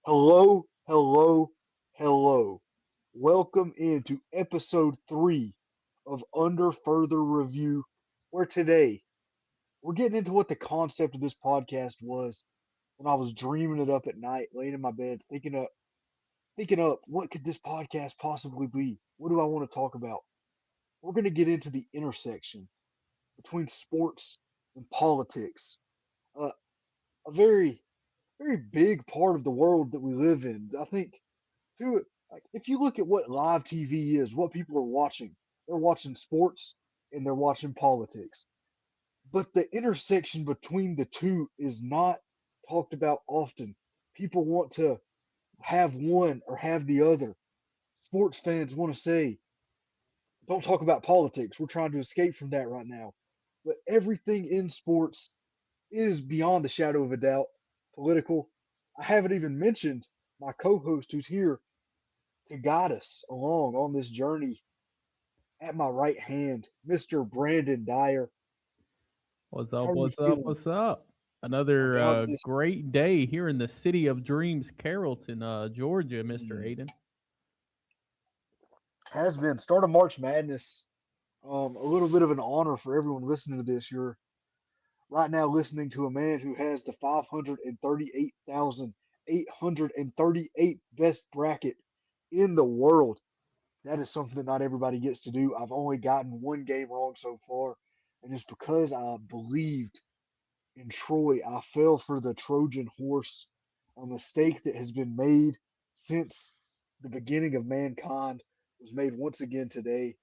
Hello, hello, hello. Welcome into episode 3 of Under Further Review, where today we're getting into what the concept of this podcast was when I was dreaming it up at night, laying in my bed, thinking up what could this podcast possibly be? What do I want to talk about? We're going to get into the intersection between sports and politics, uh, a very big part of the world that we live in. I think too, like if you look at what live TV is, what people are watching, they're watching sports and they're watching politics. But the intersection between the two is not talked about often. People want to have one or have the other. Sports fans want to say, don't talk about politics. We're trying to escape from that right now. But everything in sports is beyond the shadow of a doubt political. I haven't even mentioned my co host who's here to guide us along on this journey at my right hand, Mr. Brandon Dyer. What's How up? are you What's up? feeling What's up? Another about this? great day here in the city of dreams, Carrollton, Georgia, Mr. Mm, Ayden. has been start of March Madness. A little bit of an honor for everyone listening to this. You're right now listening to a man who has the 538,838 best bracket in the world. That is something that not everybody gets to do. I've only gotten one game wrong so far, and it's because I believed in Troy. I fell for the Trojan horse, a mistake that has been made since the beginning of mankind was made once again today.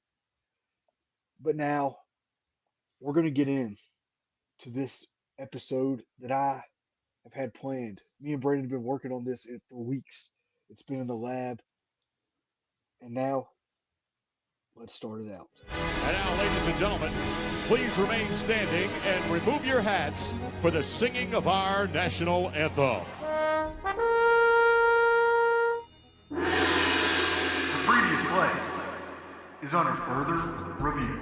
But now we're going to get in to this episode that I have had planned. Me and Brandon have been working on this for weeks. It's been in the lab, and now let's start it out. And now, ladies and gentlemen, please remain standing and remove your hats for the singing of our national anthem. The previous play is under further review.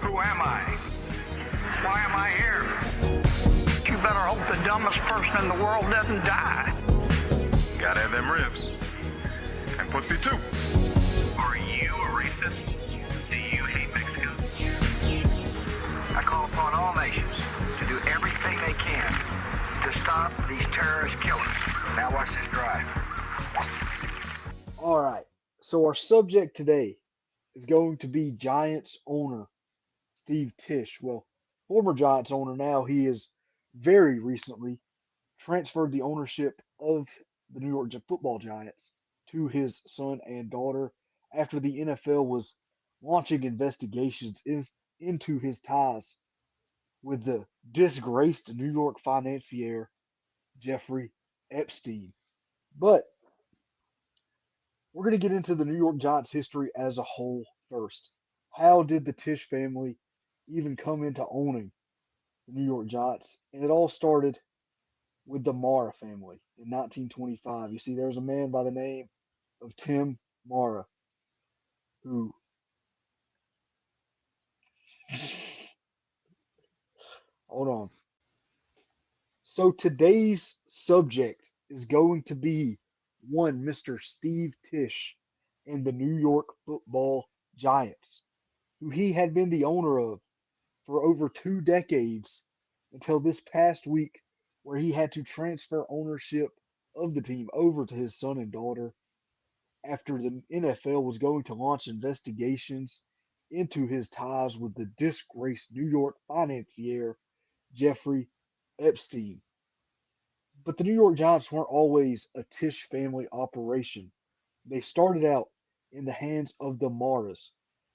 Who am I? Why am I here? You better hope the dumbest person in the world doesn't die. Gotta have them ribs. And pussy too. Are you a racist? Do you hate Mexico? I call upon all nations to do everything they can to stop these terrorist killers. Now watch this drive. All right. So our subject today is going to be Giants owner Steve Tisch. Well, former Giants owner now. He is very recently transferred the ownership of the New York Football Giants to his son and daughter after the NFL was launching investigations into his ties with the disgraced New York financier Jeffrey Epstein. But we're going to get into the New York Giants history as a whole first. How did the Tisch family even come into owning the New York Giants? And it all started with the Mara family in 1925. You see, there was a man by the name of Tim Mara who, hold on. So today's subject is going to be one Mr. Steve Tisch and the New York Football Giants, who he had been the owner of for over 2 decades until this past week, where he had to transfer ownership of the team over to his son and daughter after the NFL was going to launch investigations into his ties with the disgraced New York financier Jeffrey Epstein. But the New York Giants weren't always a Tisch family operation. They started out in the hands of the Maras,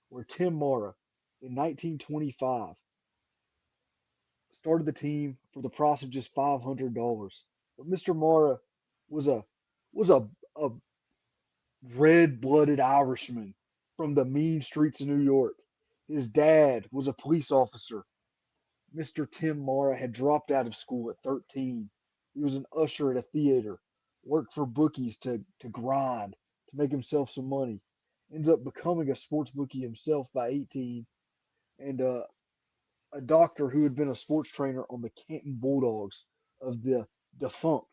where Tim Mara in 1925 started the team for the price of just $500. But Mr. Mara was a red-blooded Irishman from the mean streets of New York. His dad was a police officer. Mr. Tim Mara had dropped out of school at 13. He was an usher at a theater, worked for bookies to grind, to make himself some money. Ends up becoming a sports bookie himself by 18, and a doctor who had been a sports trainer on the Canton Bulldogs of the defunct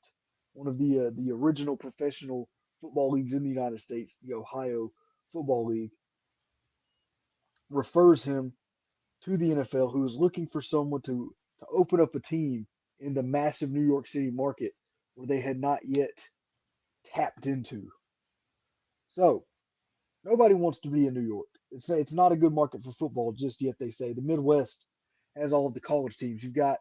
one of the original professional football leagues in the United States, the Ohio Football League, refers him to the NFL, who is looking for someone to open up a team in the massive New York City market where they had not yet tapped into. So nobody wants to be in New York. It's not a good market for football just yet. They say the Midwest has all of the college teams. You've got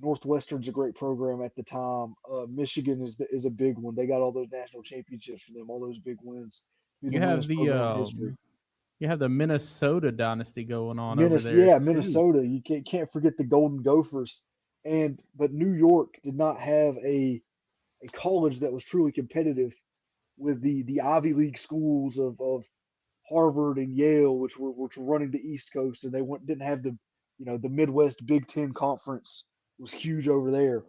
Northwestern's a great program at the time. Michigan is a big one. They got all those national championships for them, all those big wins. Be the You have winningest the program in history. you have the Minnesota dynasty going on over Minnesota, there yeah, too. Minnesota. You can't forget the Golden Gophers. But New York did not have a college that was truly competitive with the Ivy League schools of Harvard and Yale, which were running the East Coast, and didn't have the Midwest Big Ten Conference was huge over there.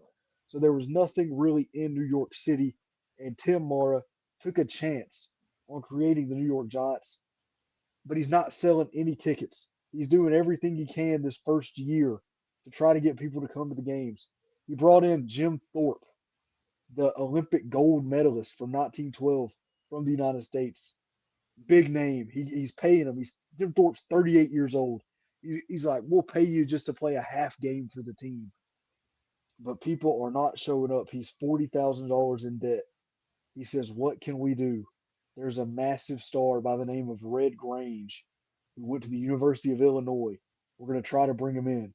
So there was nothing really in New York City, and Tim Mara took a chance on creating the New York Giants, but he's not selling any tickets. He's doing everything he can this first year to try to get people to come to the games. He brought in Jim Thorpe, the Olympic gold medalist from 1912 from the United States. Big name. He's paying him. Jim Thorpe's 38 years old. He's like, we'll pay you just to play a half game for the team. But people are not showing up. He's $40,000 in debt. He says, what can we do? There's a massive star by the name of Red Grange who went to the University of Illinois. We're going to try to bring him in.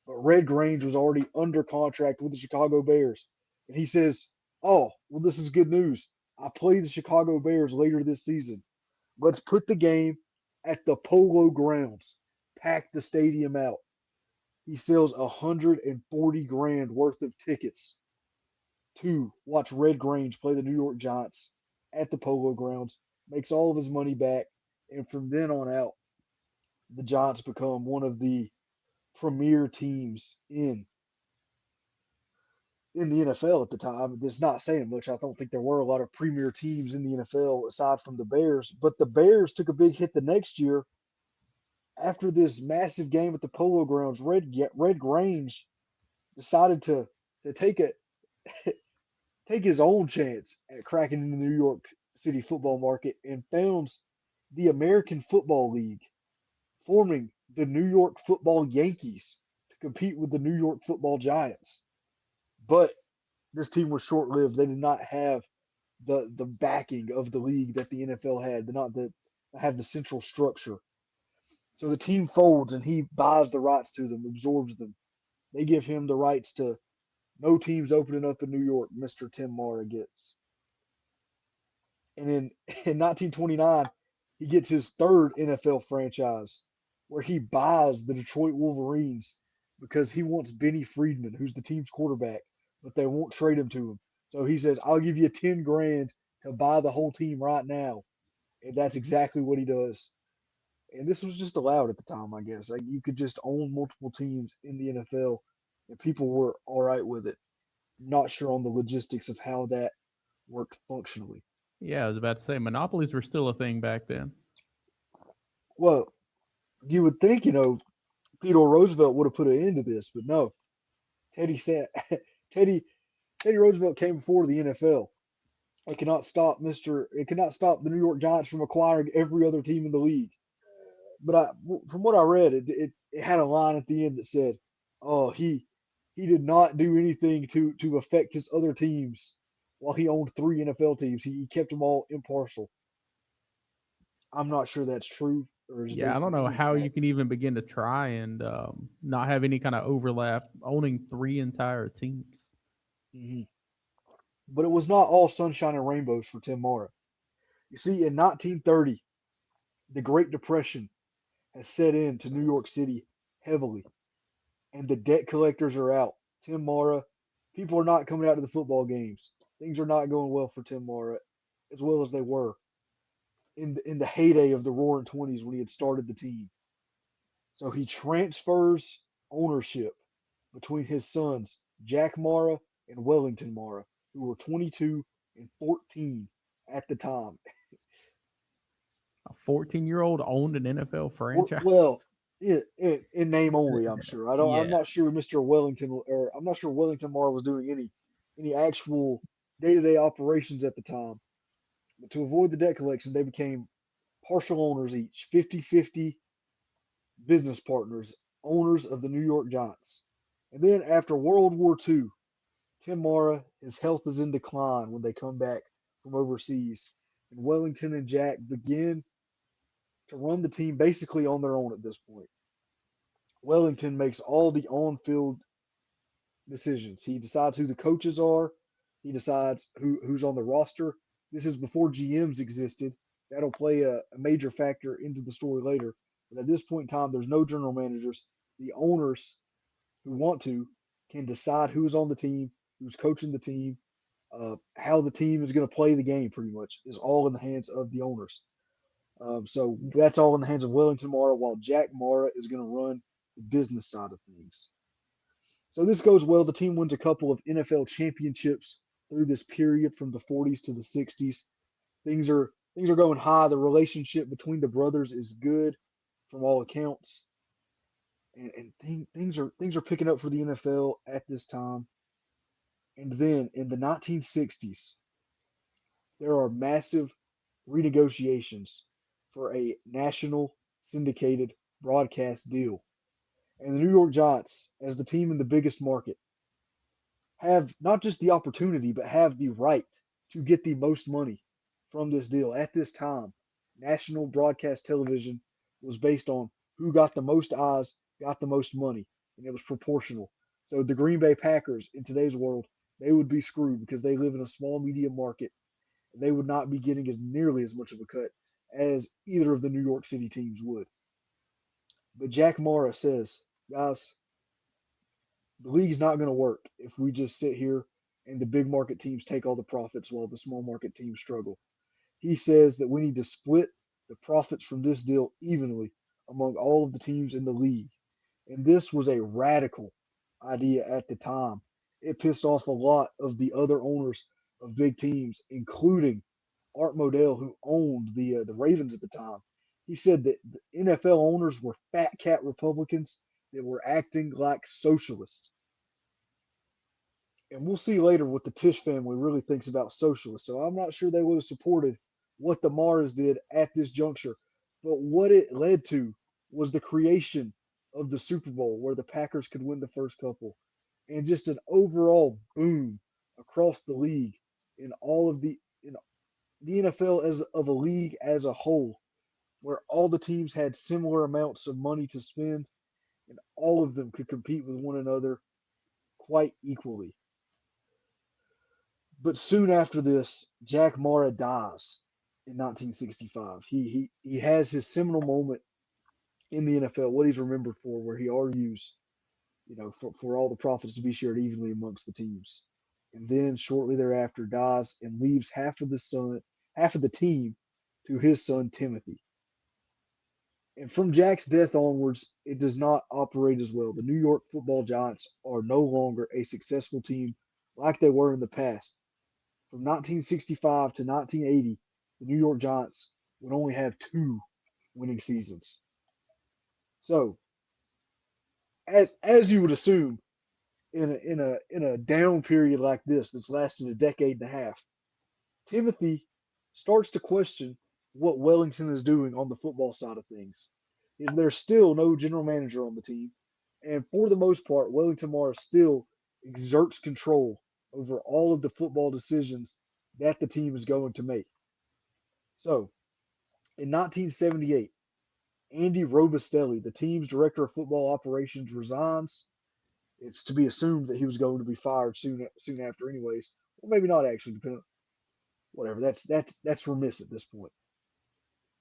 But Red Grange was already under contract with the Chicago Bears. And he says, oh, well, this is good news. I play the Chicago Bears later this season. Let's put the game at the Polo Grounds. Pack the stadium out. He sells 140 grand worth of tickets to watch Red Grange play the New York Giants at the Polo Grounds. Makes all of his money back, and from then on out, the Giants become one of the premier teams in the NFL at the time. It's not saying much. I don't think there were a lot of premier teams in the NFL aside from the Bears, but the Bears took a big hit the next year after this massive game at the Polo Grounds. Red Grange decided to take his own chance at cracking into the New York City football market and founds the American Football League, forming the New York Football Yankees to compete with the New York Football Giants. But this team was short lived. They did not have the backing of the league that the NFL had. Did not have the central structure. So the team folds and he buys the rights to them, absorbs them. They give him the rights to no teams opening up in New York, Mr. Tim Mara gets. And in 1929, he gets his third NFL franchise where he buys the Detroit Wolverines because he wants Benny Friedman, who's the team's quarterback, but they won't trade him to him. So he says, I'll give you 10 grand to buy the whole team right now. And that's exactly what he does. And this was just allowed at the time, I guess. Like you could just own multiple teams in the NFL, and people were all right with it. Not sure on the logistics of how that worked functionally. Yeah, I was about to say monopolies were still a thing back then. Well, you would think, Theodore Roosevelt would have put an end to this, but no. Teddy said Teddy Teddy Roosevelt came before the NFL. It cannot stop the New York Giants from acquiring every other team in the league. But from what I read, it had a line at the end that said, "Oh, he did not do anything to affect his other teams while he owned three NFL teams. He kept them all impartial." I'm not sure that's true or is Yeah, I based don't on know any how you fact. can even begin to try and not have any kind of overlap owning three entire teams. Mhm. But it was not all sunshine and rainbows for Tim Mara. You see, in 1930, the Great Depression has set in to New York City heavily, and the debt collectors are out. Tim Mara, people are not coming out to the football games. Things are not going well for Tim Mara as well as they were in the heyday of the Roaring Twenties when he had started the team. So he transfers ownership between his sons, Jack Mara and Wellington Mara, who were 22 and 14 at the time. A 14-year-old owned an NFL franchise. Well, in name only, I'm sure. I'm Yeah. not sure Mr. Wellington, or I'm not sure Wellington Mara was doing any actual day-to-day operations at the time. But to avoid the debt collection, they became partial owners each, 50-50 business partners, owners of the New York Giants. And then after World War II, Tim Mara, his health is in decline when they come back from overseas. And Wellington and Jack begin to run the team basically on their own at this point. Wellington makes all the on-field decisions. He decides who the coaches are. He decides who's on the roster. This is before GMs existed. That'll play a major factor into the story later. But at this point in time, there's no general managers. The owners who want to can decide who's on the team, who's coaching the team, how the team is going to play the game. Pretty much is all in the hands of the owners. So that's all in the hands of Wellington Mara, while Jack Mara is going to run the business side of things. So this goes well. The team wins a couple of NFL championships through this period from the 40s to the 60s. Things are going high. The relationship between the brothers is good from all accounts, and things are picking up for the NFL at this time. And then in the 1960s, there are massive renegotiations for a national syndicated broadcast deal. And the New York Giants, as the team in the biggest market, have not just the opportunity, but have the right to get the most money from this deal. At this time, national broadcast television was based on who got the most eyes, got the most money, and it was proportional. So the Green Bay Packers in today's world, they would be screwed because they live in a small media market. They would not be getting as nearly as much of a cut as either of the New York City teams would. But Jack Mara says, guys, the league's not going to work if we just sit here and the big market teams take all the profits while the small market teams struggle. He says that we need to split the profits from this deal evenly among all of the teams in the league. And this was a radical idea at the time. It pissed off a lot of the other owners of big teams, including Art Modell, who owned the Ravens at the time. He said that the NFL owners were fat cat Republicans that were acting like socialists. And we'll see later what the Tisch family really thinks about socialists. So I'm not sure they would have supported what the Mars did at this juncture. But what it led to was the creation of the Super Bowl where the Packers could win the first couple and just an overall boom across the league in all of the NFL as of a league as a whole, where all the teams had similar amounts of money to spend and all of them could compete with one another quite equally. But soon after this, Jack Mara dies in 1965. He has his seminal moment in the NFL, what he's remembered for, where he argues, for all the profits to be shared evenly amongst the teams. And then shortly thereafter dies and leaves half of the team to his son Timothy. And from Jack's death onwards, it does not operate as well. The New York Football Giants are no longer a successful team like they were in the past. From 1965 to 1980, the New York Giants would only have two winning seasons. So, as you would assume, in a down period like this that's lasted a decade and a half, Timothy starts to question what Wellington is doing on the football side of things. And there's still no general manager on the team, and for the most part, Wellington Mara still exerts control over all of the football decisions that the team is going to make. So, in 1978, Andy Robustelli, the team's director of football operations, resigns. It's to be assumed that he was going to be fired soon after, anyways. Or maybe not actually, depending on whatever. That's remiss at this point.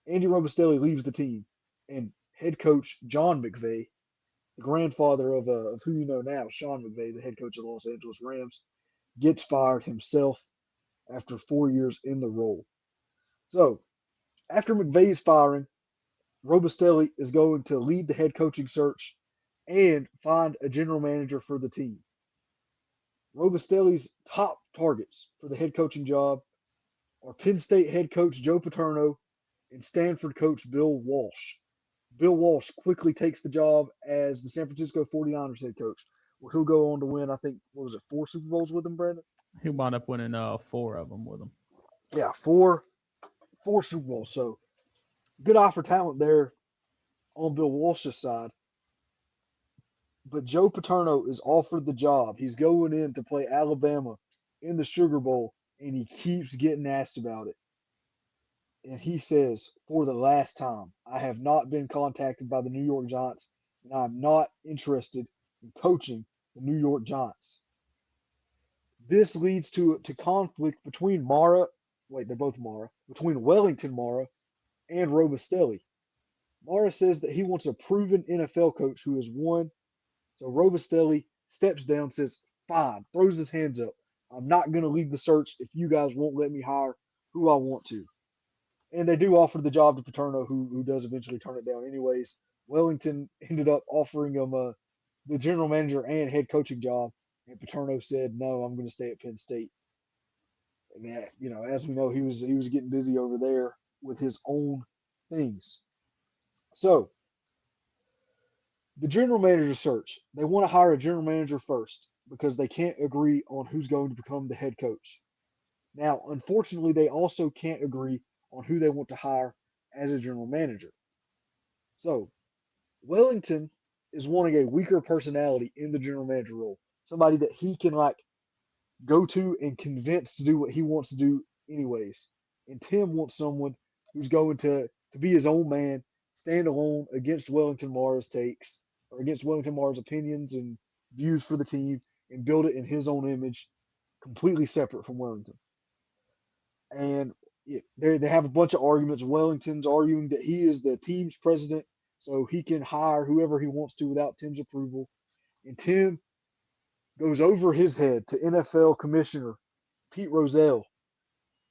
Andy Robustelli leaves the team, and head coach John McVay, the grandfather of who you know now, Sean McVay, the head coach of the Los Angeles Rams, gets fired himself after 4 years in the role. So after McVay's firing, Robustelli is going to lead the head coaching search and find a general manager for the team. Robustelli's top targets for the head coaching job are Penn State head coach Joe Paterno and Stanford coach Bill Walsh. Bill Walsh quickly takes the job as the San Francisco 49ers head coach, where he'll go on to win, I think, what was it, 4 Super Bowls with them, Brandon? He wound up winning 4 of them with them. Yeah, four Super Bowls. So good eye for talent there on Bill Walsh's side. But Joe Paterno is offered the job. He's going in to play Alabama in the Sugar Bowl, and he keeps getting asked about it. And he says, for the last time, I have not been contacted by the New York Giants, and I'm not interested in coaching the New York Giants. This leads to conflict between Mara, wait, they're both Mara, between Wellington Mara and Robustelli. Mara says that he wants a proven NFL coach who has won. So Robustelli steps down, says, fine, throws his hands up. I'm not going to lead the search if you guys won't let me hire who I want to. And they do offer the job to Paterno, who does eventually turn it down anyways. Wellington ended up offering him the general manager and head coaching job, and Paterno said, "No, I'm going to stay at Penn State." And as we know, he was getting busy over there with his own things. So the general manager search, they want to hire a general manager first because they can't agree on who's going to become the head coach. Now, unfortunately, they also can't agree on who they want to hire as a general manager. So Wellington is wanting a weaker personality in the general manager role, somebody that he can go to and convince to do what he wants to do anyways. And Tim wants someone who's going to be his own man, stand alone against Wellington Mara's takes or against Wellington Mara's opinions and views for the team and build it in his own image, completely separate from Wellington. And they have a bunch of arguments. Wellington's arguing that he is the team's president, so he can hire whoever he wants to without Tim's approval. And Tim goes over his head to NFL Commissioner Pete Rozelle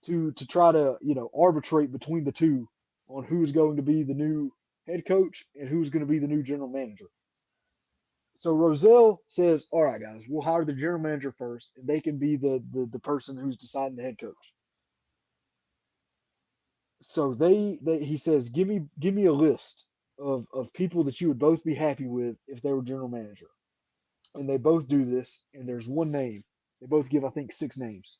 to try to arbitrate between the two on who's going to be the new head coach and who's going to be the new general manager. So Rozelle says, "All right, guys, we'll hire the general manager first, and they can be the person who's deciding the head coach." So he says, give me a list of people that you would both be happy with if they were general manager. And they both do this, and there's one name. They both give, I think, 6 names.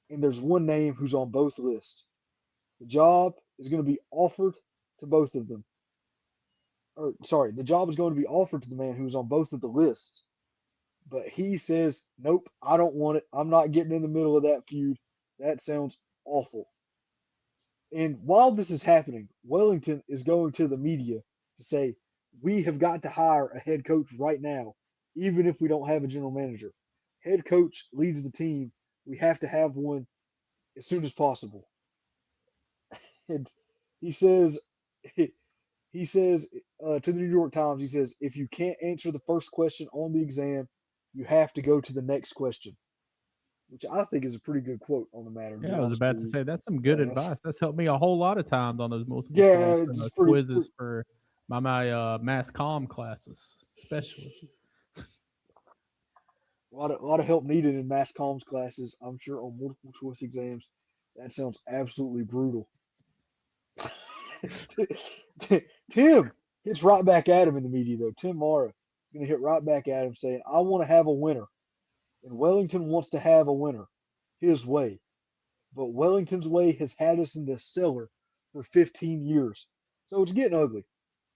And there's one name who's on both lists. The job is going to be offered to both of them. Or sorry, the job is going to be offered to the man who's on both of the lists. But he says, nope, I don't want it. I'm not getting in the middle of that feud. That sounds awful. And while this is happening, Wellington is going to the media to say, we have got to hire a head coach right now, even if we don't have a general manager. Head coach leads the team. We have to have one as soon as possible. And he says, he says to the New York Times, he says, if you can't answer the first question on the exam, you have to go to the next question, which I think is a pretty good quote on the matter, to be Yeah, I was honest about with to you. say that's some good advice. That's helped me a whole lot of times on those multiple Yeah, choice it's pretty, quizzes for my mass comm classes, especially. a lot of help needed in mass comms classes, I'm sure, on multiple choice exams. That sounds absolutely brutal. Tim hits right back at him in the media, though. Tim Mara is going to hit right back at him saying, I want to have a winner. And Wellington wants to have a winner his way. But Wellington's way has had us in the cellar for 15 years. So it's getting ugly.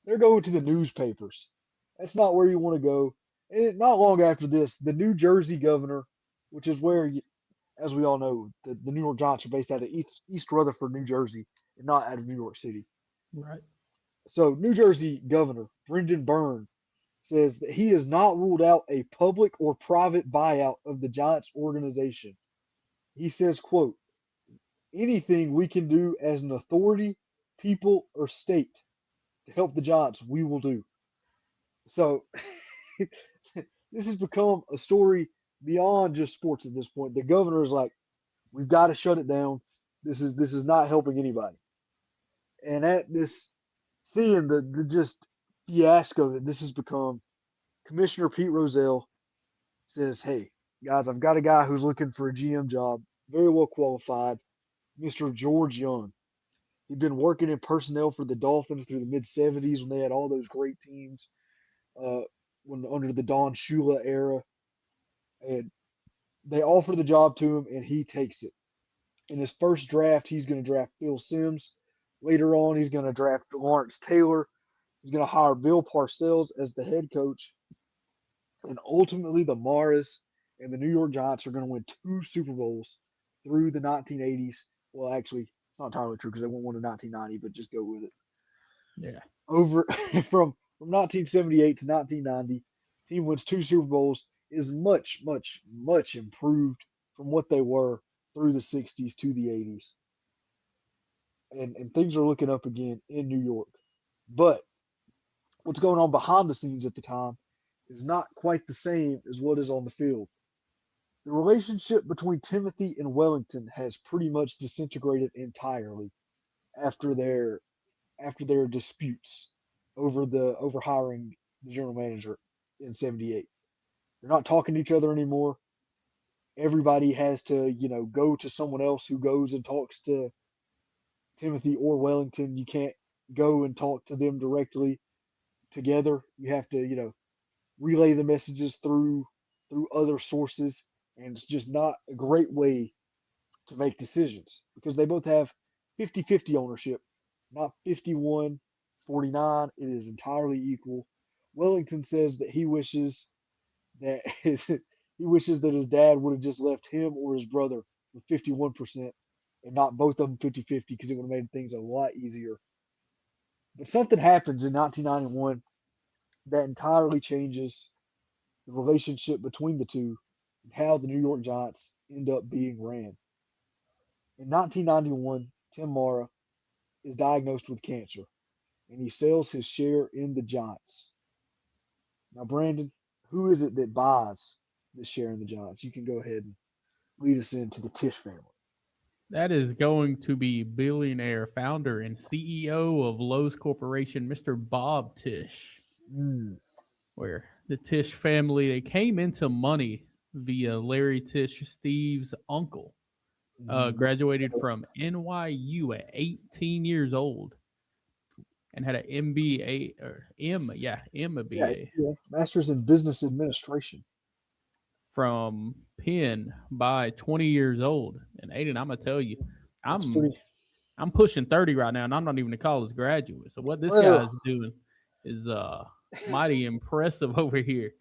They're going to the newspapers. That's not where you want to go. And not long after this, the New Jersey governor, which is where, as we all know, the New York Giants are based out of East Rutherford, New Jersey, and not out of New York City. Right. So New Jersey Governor Brendan Byrne says that he has not ruled out a public or private buyout of the Giants organization. He says, quote, anything we can do as an authority, people, or state to help the Giants, we will do. So this has become a story beyond just sports at this point. The governor is like, we've got to shut it down. This is not helping anybody. And at this, seeing the just fiasco that this has become, Commissioner Pete Rozelle says, "Hey guys, I've got a guy who's looking for a GM job, very well qualified, Mr. George Young. He'd been working in personnel for the Dolphins through the mid '70s when they had all those great teams, when under the Don Shula era, and They offer the job to him, and he takes it. In his first draft, he's going to draft Bill Sims. Later on, he's going to draft Lawrence Taylor. He's going to hire Bill Parcells as the head coach. And ultimately, the Maras and the New York Giants are going to win 2 Super Bowls through the 1980s. Well, actually, it's not entirely true because they won one in 1990, but just go with it. Yeah. Over from 1978 to 1990, team wins 2 Super Bowls, is much, much, much improved from what they were through the 60s to the 80s. And things are looking up again in New York. But what's going on behind the scenes at the time is not quite the same as what is on the field. The relationship between Timothy and Wellington has pretty much disintegrated entirely after their disputes over hiring the general manager in '78. They're not talking to each other anymore. Everybody has to, go to someone else who goes and talks to Timothy or Wellington. You can't go and talk to them directly together. You have to, relay the messages through other sources, and it's just not a great way to make decisions because they both have 50-50 ownership, not 51-49. It is entirely equal. Wellington says that he wishes that his dad would have just left him or his brother with 51% and not both of them 50-50 because it would have made things a lot easier. But something happens in 1991 that entirely changes the relationship between the two and how the New York Giants end up being ran. In 1991, Tim Mara is diagnosed with cancer and he sells his share in the Giants. Now, Brandon, who is it that buys the share in the Giants? You can go ahead and lead us into the Tisch family. That is going to be billionaire founder and CEO of Lowe's Corporation, Mr. Bob Tisch. Where the Tisch family, they came into money via Larry Tisch, Steve's uncle. Graduated from NYU at 18 years old and had an MBA MBA. Yeah, Masters in Business Administration. From Penn by 20 years old. And Ayden, I'm gonna tell you, I'm pushing 30 right now, and I'm not even a college graduate. So what this guy's doing is mighty impressive over here.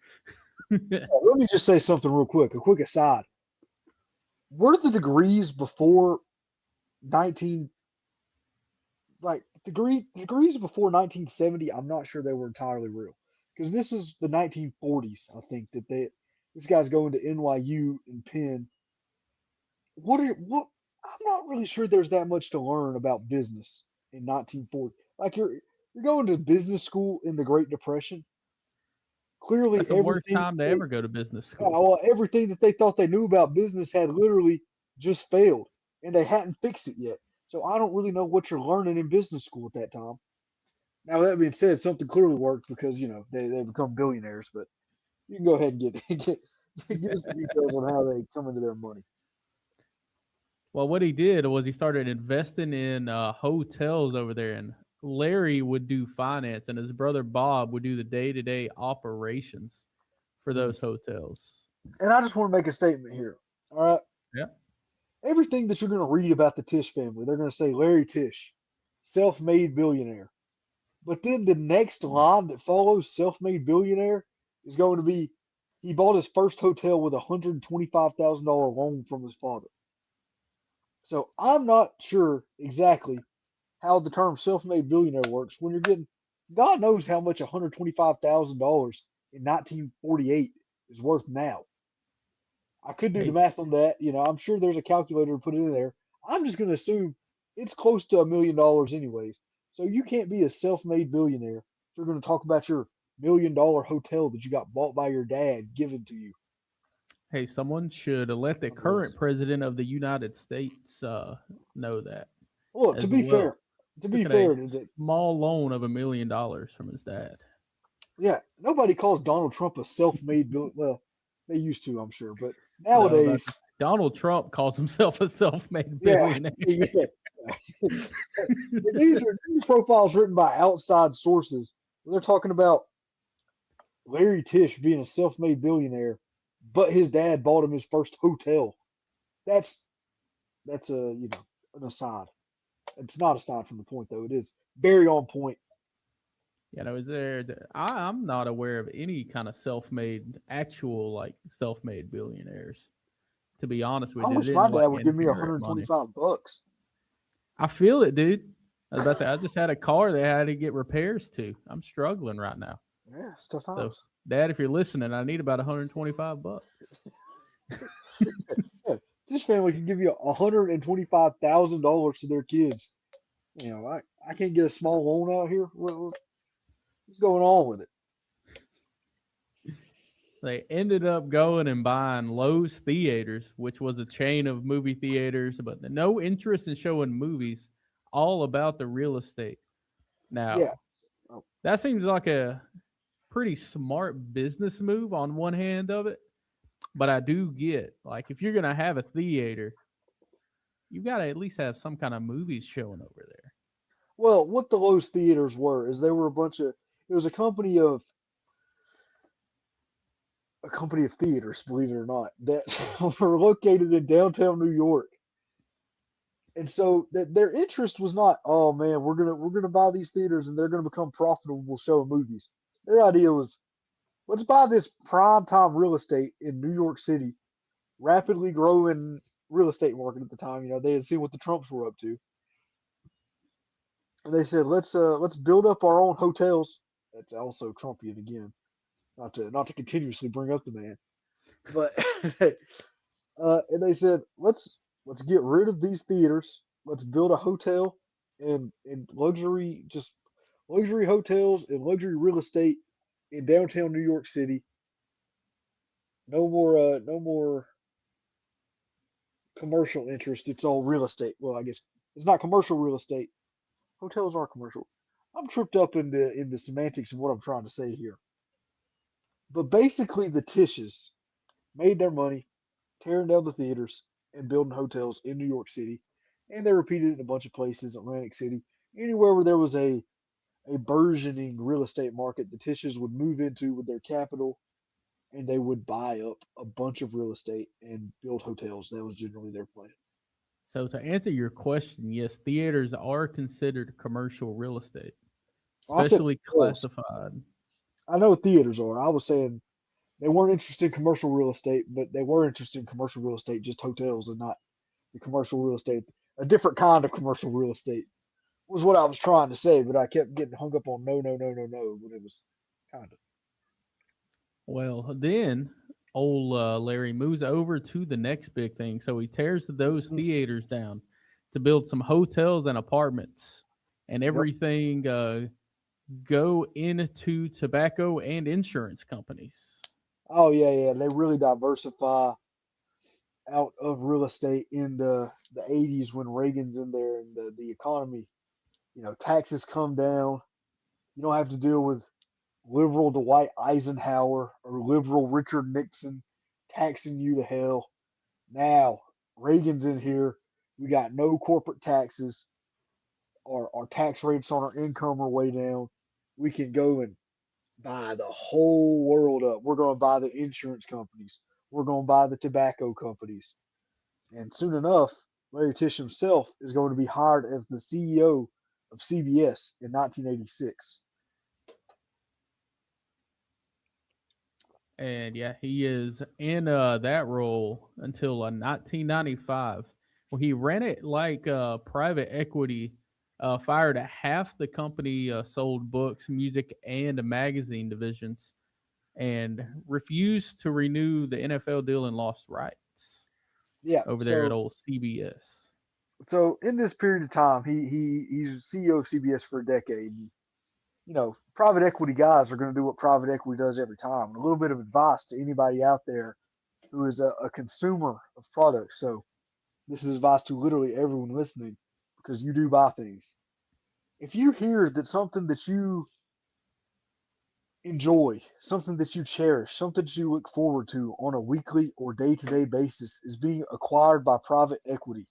Let me just say something real quick. A quick aside. Were the degrees before 19 like degrees before 1970? I'm not sure they were entirely real because this is the 1940s. I think that this guy's going to NYU and Penn. What? I'm not really sure there's that much to learn about business in 1940. Like you're going to business school in the Great Depression. Clearly, That's the worst time to ever go to business school. Well, everything that they thought they knew about business had literally just failed, and they hadn't fixed it yet. So I don't really know what you're learning in business school at that time. Now, that being said, something clearly worked because they become billionaires. But you can go ahead and get us the details on how they come into their money. Well, what he did was he started investing in hotels over there, and Larry would do finance, and his brother Bob would do the day-to-day operations for those hotels. And I just want to make a statement here. All right. Yeah. Everything that you're going to read about the Tisch family, they're going to say Larry Tisch, self-made billionaire. But then the next line that follows self-made billionaire is going to be he bought his first hotel with a $125,000 loan from his father. So I'm not sure exactly how the term self-made billionaire works when you're getting God knows how much $125,000 in 1948 is worth now. I could do the math on that. I'm sure there's a calculator to put it in there. I'm just going to assume it's close to $1 million anyways. So you can't be a self-made billionaire if you're going to talk about your $1 million hotel that you got bought by your dad given to you. Hey, someone should let the current president of the United States know that. Look, to be fair, a small loan of $1 million from his dad. Yeah, nobody calls Donald Trump a self-made billionaire. Well, they used to, I'm sure, but nowadays Donald Trump calls himself a self-made billionaire. Yeah. These are profiles written by outside sources. They're talking about Larry Tisch being a self-made billionaire but his dad bought him his first hotel. That's a an aside. It's not aside from the point though. It is very on point. Is there? I'm not aware of any kind of actual self-made billionaires. To be honest I with you, they wish my didn't dad would give me inherit money. $125. I feel it, dude. I was about to say, I just had a car that I had to get repairs to. I'm struggling right now. Yeah, it's tough So, times. Dad, if you're listening, I need about $125. Yeah, this family can give you $125,000 to their kids. I can't get a small loan out here. What's going on with it? They ended up going and buying Lowe's Theaters, which was a chain of movie theaters, but no interest in showing movies, all about the real estate. Yeah. Now, Oh, that seems like a pretty smart business move on one hand of it, but I do get, if you're going to have a theater, you got to at least have some kind of movies showing over there. well, what the Lowe's theaters were is they were it was a company of theaters, believe it or not, that were located in downtown New York. And so their interest was not, oh man, we're gonna buy these theaters and they're gonna become profitable showing movies. Their idea was, let's buy this prime time real estate in New York City, rapidly growing real estate market at the time. They had seen what the Trumps were up to, and they said, let's build up our own hotels. That's also Trumpian again, not to continuously bring up the man, but and they said, let's get rid of these theaters. Let's build a hotel and luxury hotels and luxury real estate in downtown New York City. No more commercial interest. It's all real estate. Well, I guess it's not commercial real estate. Hotels are commercial. I'm tripped up in the semantics of what I'm trying to say here. But basically, the Tisches made their money tearing down the theaters and building hotels in New York City, and they repeated it in a bunch of places, Atlantic City, anywhere where there was a burgeoning real estate market. The Tisches would move into with their capital, and they would buy up a bunch of real estate and build hotels. That was generally their plan. So, to answer your question, yes, theaters are considered commercial real estate, I said especially hotels. classified. I know what theaters are. I was saying they weren't interested in commercial real estate, but they were interested in commercial real estate, just hotels and not the commercial real estate. A different kind of commercial real estate was what I was trying to say, but I kept getting hung up on no, no, no, no, no, when it was kind of. Well, then old Larry moves over to the next big thing. So he tears those theaters down to build some hotels and apartments, and Yep. everything go into tobacco and insurance companies. Oh yeah. They really diversify out of real estate in the 80s when Reagan's in there and the economy. Taxes come down. You don't have to deal with liberal Dwight Eisenhower or liberal Richard Nixon taxing you to hell. Now Reagan's in here. We got no corporate taxes. Our tax rates on our income are way down. We can go and buy the whole world up. We're going to buy the insurance companies. We're going to buy the tobacco companies. And soon enough, Larry Tisch himself is going to be hired as the CEO of CBS in 1986. And yeah, he is in that role until 1995, where he ran it like private equity. Fired at half the company, sold books, music, and magazine divisions, and refused to renew the NFL deal and lost rights Yeah. over there at So old CBS. in this period of time, he's CEO of CBS for a decade. Private equity guys are going to do what private equity does every time. A little bit of advice to anybody out there who is a consumer of products. So this is advice to literally everyone listening because you do buy things. If you hear that something that you enjoy, something that you cherish, something that you look forward to on a weekly or day-to-day basis is being acquired by private equity,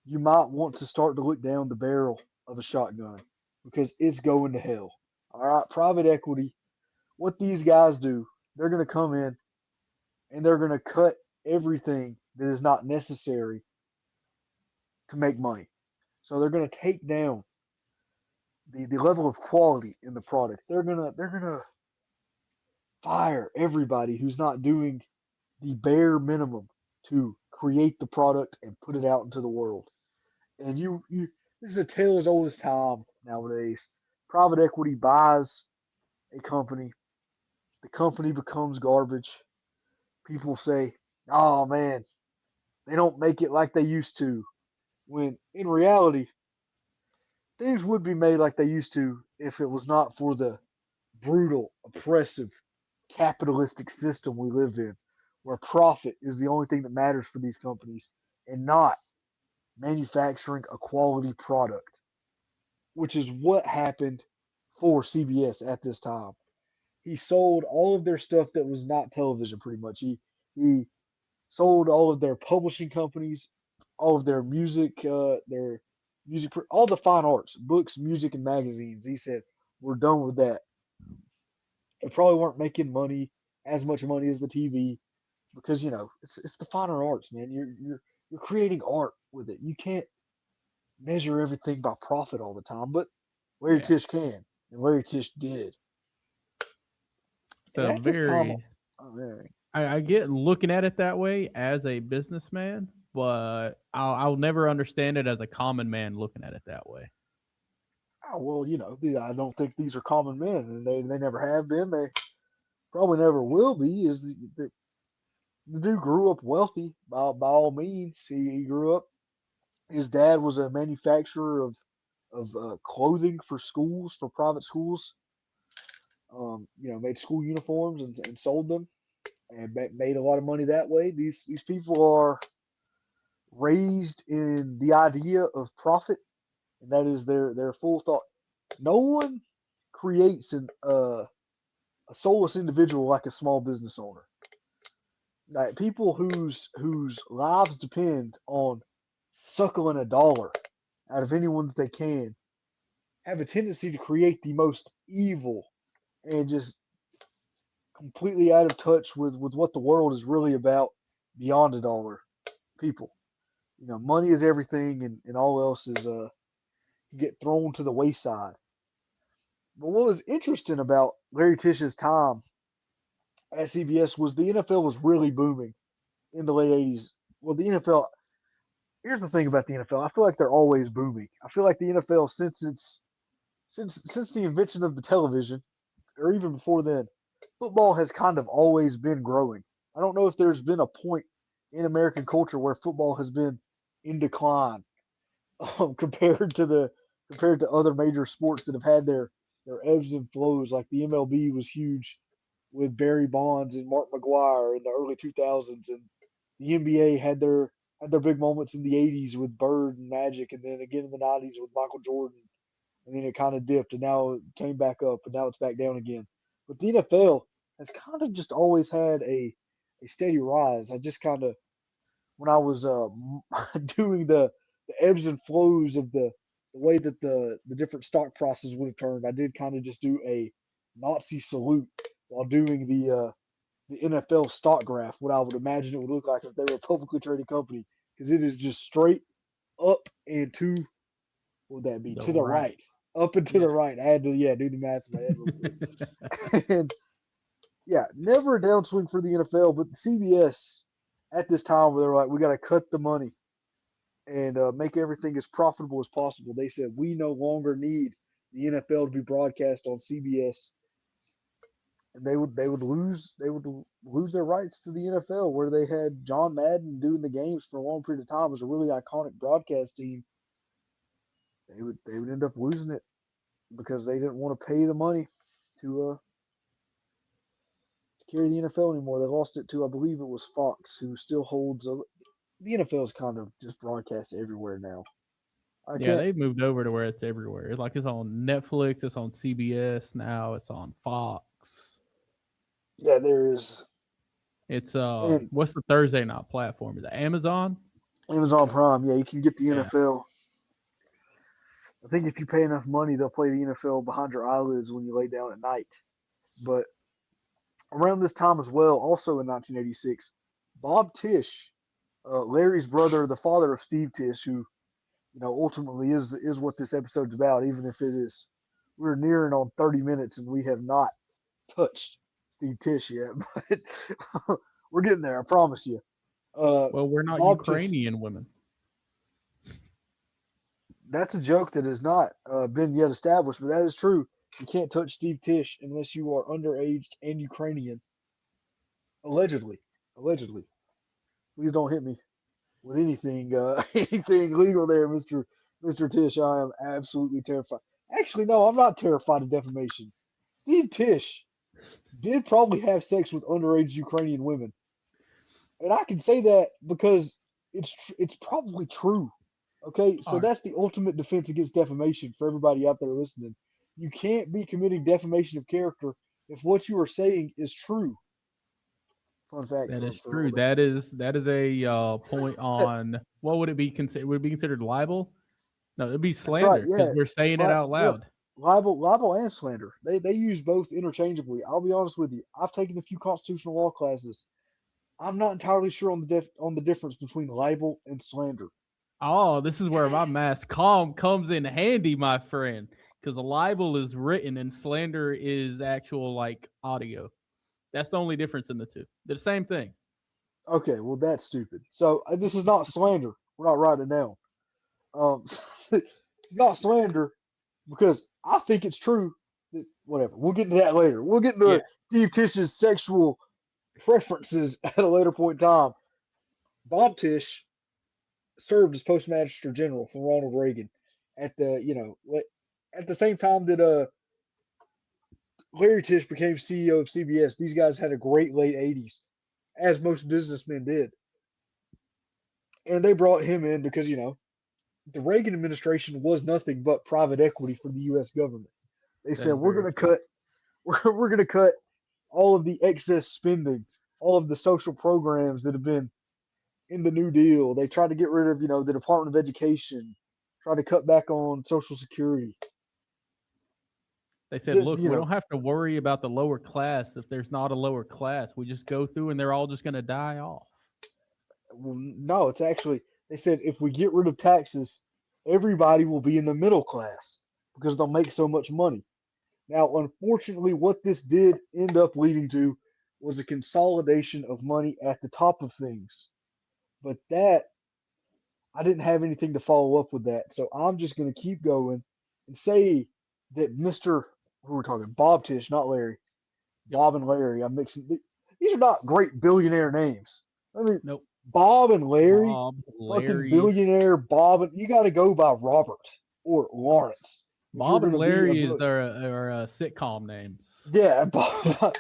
you might want to start to look down the barrel of a shotgun because it's going to hell. All right, private equity, what these guys do, they're going to come in, and they're going to cut everything that is not necessary to make money. So they're going to take down the level of quality in the product. They're gonna fire everybody who's not doing the bare minimum to create the product and put it out into the world. And you this is a tale as old as time nowadays. Private equity buys a company, the company becomes garbage. People say, "Oh man, they don't make it like they used to." When in reality, things would be made like they used to if it was not for the brutal, oppressive, capitalistic system we live in, where profit is the only thing that matters for these companies and not manufacturing a quality product, which is what happened for CBS at this time. He sold all of their stuff that was not television pretty much. He sold all of their publishing companies, all of their music, all the fine arts, books, music, and magazines. He said, "We're done with that." They probably weren't making money as much money as the TV because it's the finer arts, man. You're creating art with it. You can't measure everything by profit all the time, but Larry Yeah. Tisch can, and Larry Tisch did. It's And a at this time, very oh, man, I get looking at it that way as a businessman, but I'll never understand it as a common man looking at it that way. oh, well, I don't think these are common men, and they never have been. They probably never will be. Is the dude grew up wealthy by all means. He grew up. His dad was a manufacturer of clothing for schools, for private schools. Made school uniforms and sold them and made a lot of money that way. These people are raised in the idea of profit, and that is their full thought. No one creates a soulless individual like a small business owner. Like people whose lives depend on suckling a dollar out of anyone that they can have a tendency to create the most evil and just completely out of touch with what the world is really about beyond a dollar people. Money is everything, and all else is can get thrown to the wayside. But what was interesting about Larry Tisch's time at CBS was the NFL was really booming in the late '80s. Well, the NFL. Here's the thing about the NFL. I feel like they're always booming. I feel like the NFL since the invention of the television, or even before then, football has kind of always been growing. I don't know if there's been a point in American culture where football has been in decline compared to other major sports that have had their ebbs and flows. Like the MLB was huge with Barry Bonds and Mark McGuire in the early 2000s, and the NBA had their big moments in the 80s with Bird and Magic, and then again in the 90s with Michael Jordan, and then it kind of dipped, and now it came back up, and now it's back down again. But the NFL has kind of just always had a steady rise. I just kind of when I was doing the ebbs and flows of the way that the different stock prices would have turned, I did kind of just do a Nazi salute while doing the NFL stock graph, what I would imagine it would look like if they were a publicly traded company, because it is just straight up and to what would that be The to the right. right, up and to Yeah. the right. I had to do the math in my head real quick, and yeah, never a downswing for the NFL, but CBS at this time where they're like, we got to cut the money and make everything as profitable as possible. They said we no longer need the NFL to be broadcast on CBS, and they would lose their rights to the NFL, where they had John Madden doing the games for a long period of time. It was a really iconic broadcast team. They would end up losing it because they didn't want to pay the money to carry the NFL anymore. They lost it to, I believe it was Fox, who still holds the NFL is kind of just broadcast everywhere now. I Yeah, can't. they've moved over to where it's everywhere. Like it's on Netflix, it's on CBS now, it's on Fox. Yeah, there is. It's And what's the Thursday night platform? Is it Amazon? Amazon Prime, yeah, you can get the Yeah. NFL. I think if you pay enough money, they'll play the NFL behind your eyelids when you lay down at night. But Around this time as well, also in 1986, Bob Tisch, Larry's brother, the father of Steve Tisch, who ultimately is what this episode's about. Even if it is, we're nearing on 30 minutes and we have not touched Steve Tisch yet, but we're getting there. I promise you. Well, we're not Bob Tisch. Ukrainian women. That's a joke that has not been yet established, but that is true. You can't touch Steve Tisch unless you are underage and Ukrainian. Allegedly. Allegedly. Please don't hit me with anything anything legal there, Mr. Tisch. I am absolutely terrified. Actually, no, I'm not terrified of defamation. Steve Tisch did probably have sex with underage Ukrainian women. And I can say that because it's probably true. Okay, so All right. that's the ultimate defense against defamation for everybody out there listening. You can't be committing defamation of character if what you are saying is true. Fun fact That is for true. That is a point on what would it be considered? Would it be considered libel? No, it'd be That's right. slander because Yeah, we're saying it out yeah. loud. Libel and slander. They use both interchangeably. I'll be honest with you. I've taken a few constitutional law classes. I'm not entirely sure on the difference between libel and slander. Oh, this is where my mass calm comes in handy, my friend. Because a libel is written and slander is actual like audio. That's the only difference in the two. They're the same thing. Okay, well that's stupid. So this is not slander. We're not writing it down. Um, it's not slander because I think it's true. Whatever. We'll get into that later. We'll get into Yeah. Steve Tisch's sexual preferences at a later point in time. Bob Tisch served as Postmaster General for Ronald Reagan at the same time that Larry Tisch became CEO of CBS. These guys had a great late 80s, as most businessmen did. And they brought him in because, the Reagan administration was nothing but private equity for the U.S. government. They That said is very true. we're going to cut all of the excess spending, all of the social programs that have been in the New Deal. They tried to get rid of, the Department of Education, tried to cut back on Social Security. They said, look, we don't have to worry about the lower class if there's not a lower class. We just go through and they're all just going to die off. Well, no, it's actually, they said if we get rid of taxes, everybody will be in the middle class because they'll make so much money. Now, unfortunately, what this did end up leading to was a consolidation of money at the top of things. But that, I didn't have anything to follow up with that. So I'm just going to keep going and say that who we're talking, Bob Tisch, not Larry. Bob and Larry. I'm mixing. These are not great billionaire names. I mean, Nope. Bob and Larry, Bob, fucking Larry. billionaire Bob. You got to go by Robert or Lawrence. If Bob you're and gonna be Larry are sitcom names. Yeah, Bob.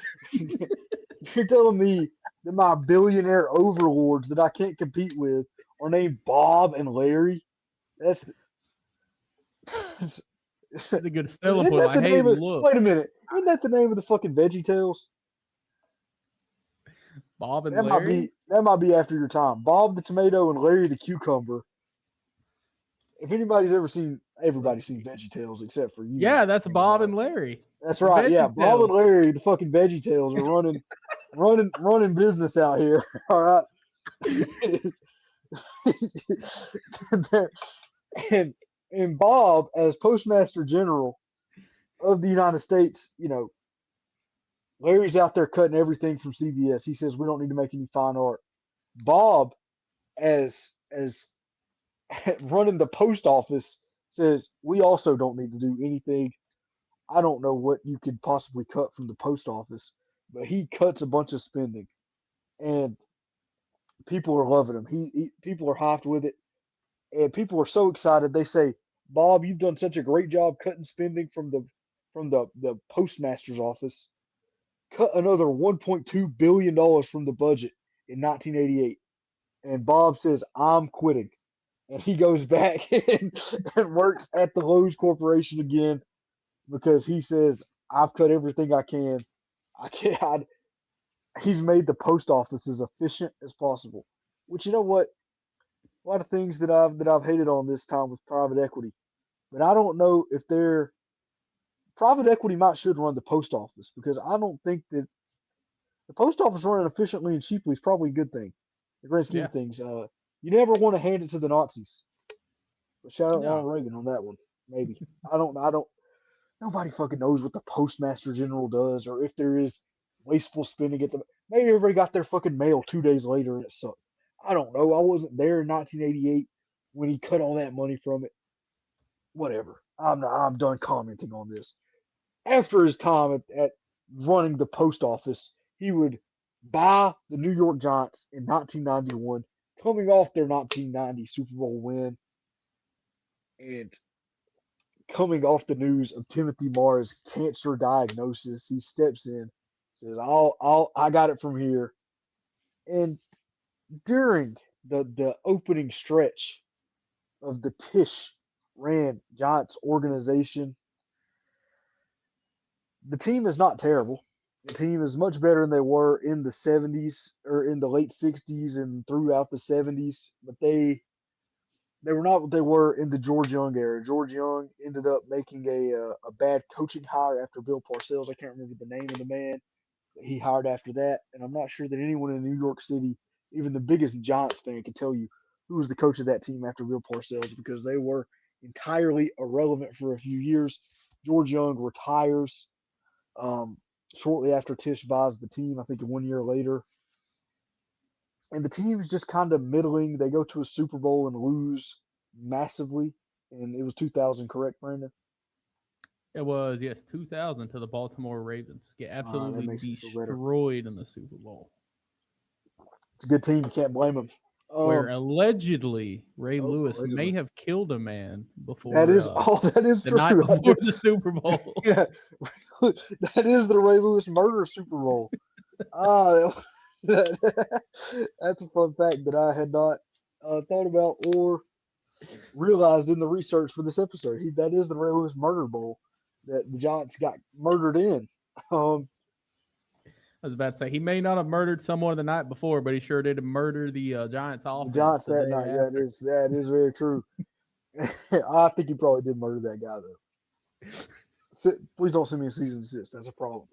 You're telling me that my billionaire overlords that I can't compete with are named Bob and Larry? That's It's a good selling isn't point. that I the hate name of? look. Wait a minute. Isn't that the name of the fucking Veggie Tales? Bob and That Larry. that might be after your time. Bob the tomato and Larry the cucumber. If anybody's ever seen, everybody's seen Veggie Tales except for you. Yeah, that's Bob and Larry. That's The right. Yeah, Veggie Bob and Tales. Larry, the fucking Veggie Tales, are running business out here. All right. and Bob, as Postmaster General of the United States, Larry's out there cutting everything from CBS. He says we don't need to make any fine art. Bob, as running the post office, says we also don't need to do anything. I don't know what you could possibly cut from the post office, but he cuts a bunch of spending, and people are loving him. People are hyped with it, and people are so excited. They say, "Bob, you've done such a great job cutting spending from the postmaster's office. Cut another $1.2 billion from the budget in 1988." And Bob says, "I'm quitting." And he goes back and works at the Lowe's Corporation again because he says, "I've cut everything I can. I can't." He's made the post office as efficient as possible. Which, you know what? A lot of things that I've hated on this time with private equity, but I don't know if they're private equity should run the post office because I don't think that the post office running efficiently and cheaply is probably a good thing. The grand scheme Yeah. of things. You never want to hand it to the Nazis. But shout out No. Ronald Reagan on that one. Maybe. I don't. Nobody fucking knows what the postmaster general does, or if there is wasteful spending at the. Maybe everybody got their fucking mail 2 days later and it sucked. I don't know. I wasn't there in 1988 when he cut all that money from it. Whatever. I'm done commenting on this. After his time at running the post office, he would buy the New York Giants in 1991, coming off their 1990 Super Bowl win, and coming off the news of Timothy Marr's cancer diagnosis. He steps in, says, I got it from here. And during the opening stretch of the Tisch ran Giants organization, the team is not terrible. The team is much better than they were in the 70s or in the late 60s and throughout the 70s, but they were not what they were in the George Young era. George Young ended up making a bad coaching hire after Bill Parcells. I can't remember the name of the man that he hired after that, and I'm not sure that anyone in New York City, even the biggest Giants fan, can tell you who was the coach of that team after Bill Parcells because they were entirely irrelevant for a few years. George Young retires um, shortly after Tisch buys the team. I think 1 year later, and the team is just kind of middling. They go to a Super Bowl and lose massively, and it was 2000, correct, Brandon? It was, yes, 2000 to the Baltimore Ravens. Get That absolutely makes me feel better. destroyed in the Super Bowl. It's a good team. You can't blame them. Where allegedly Ray Lewis allegedly. may have killed a man before That is that is the true. night before the Super Bowl. Yeah, that is the Ray Lewis murder Super Bowl. That's a fun fact that I had not thought about or realized in the research for this episode. That is the Ray Lewis murder bowl that the Giants got murdered in. I was about to say he may not have murdered someone the night before, but he sure did murder the Giants offense. The Giants the that day night. after. That is very true. I think he probably did murder that guy though. Please don't send me a season 6. That's a problem.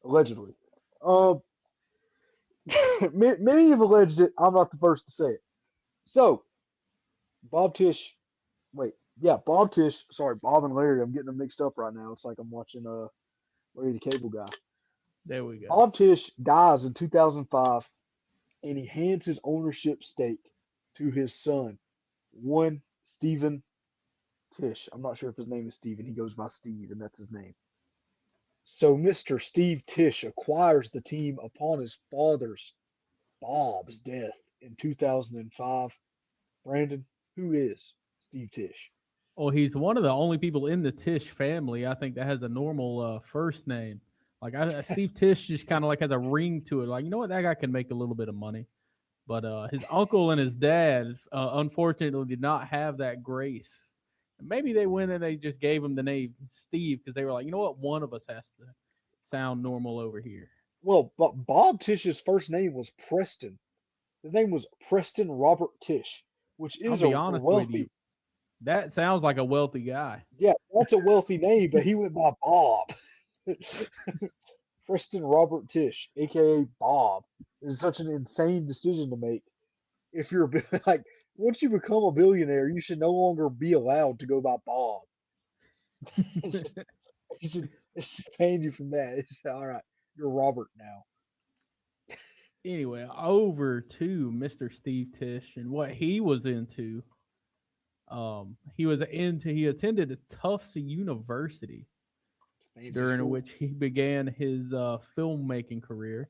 Allegedly. Many have alleged it. I'm not the first to say it. So, Bob Tisch. Wait, yeah, Bob Tisch. Sorry, Bob and Larry. I'm getting them mixed up right now. It's like I'm watching Larry the Cable Guy. There we go. Bob Tisch dies in 2005, and he hands his ownership stake to his son, one Stephen Tisch. I'm not sure if his name is Stephen. He goes by Steve, and that's his name. So Mr. Steve Tisch acquires the team upon his father's, Bob's, death in 2005. Brandon, who is Steve Tisch? Well, he's one of the only people in the Tisch family, I think, that has a normal first name. Like Steve Tisch just kind of like has a ring to it. Like, you know what, that guy can make a little bit of money. But his uncle and his dad, unfortunately, did not have that grace. Maybe they went and they just gave him the name Steve because they were like, you know what, one of us has to sound normal over here. Well, but Bob Tisch's first name was Preston. His name was Preston Robert Tisch, which is I'll be honest wealthy. with you. That sounds like a wealthy guy. Yeah, that's a wealthy name, but he went by Bob. Preston Robert Tisch, aka Bob. This is such an insane decision to make. If you're like, once you become a billionaire, you should no longer be allowed to go by Bob. It should ban you from that. It's all right. You're Robert now. Anyway, over to Mr. Steve Tisch and what he was into. He attended Tufts University, Fancy during school. which he began his filmmaking career.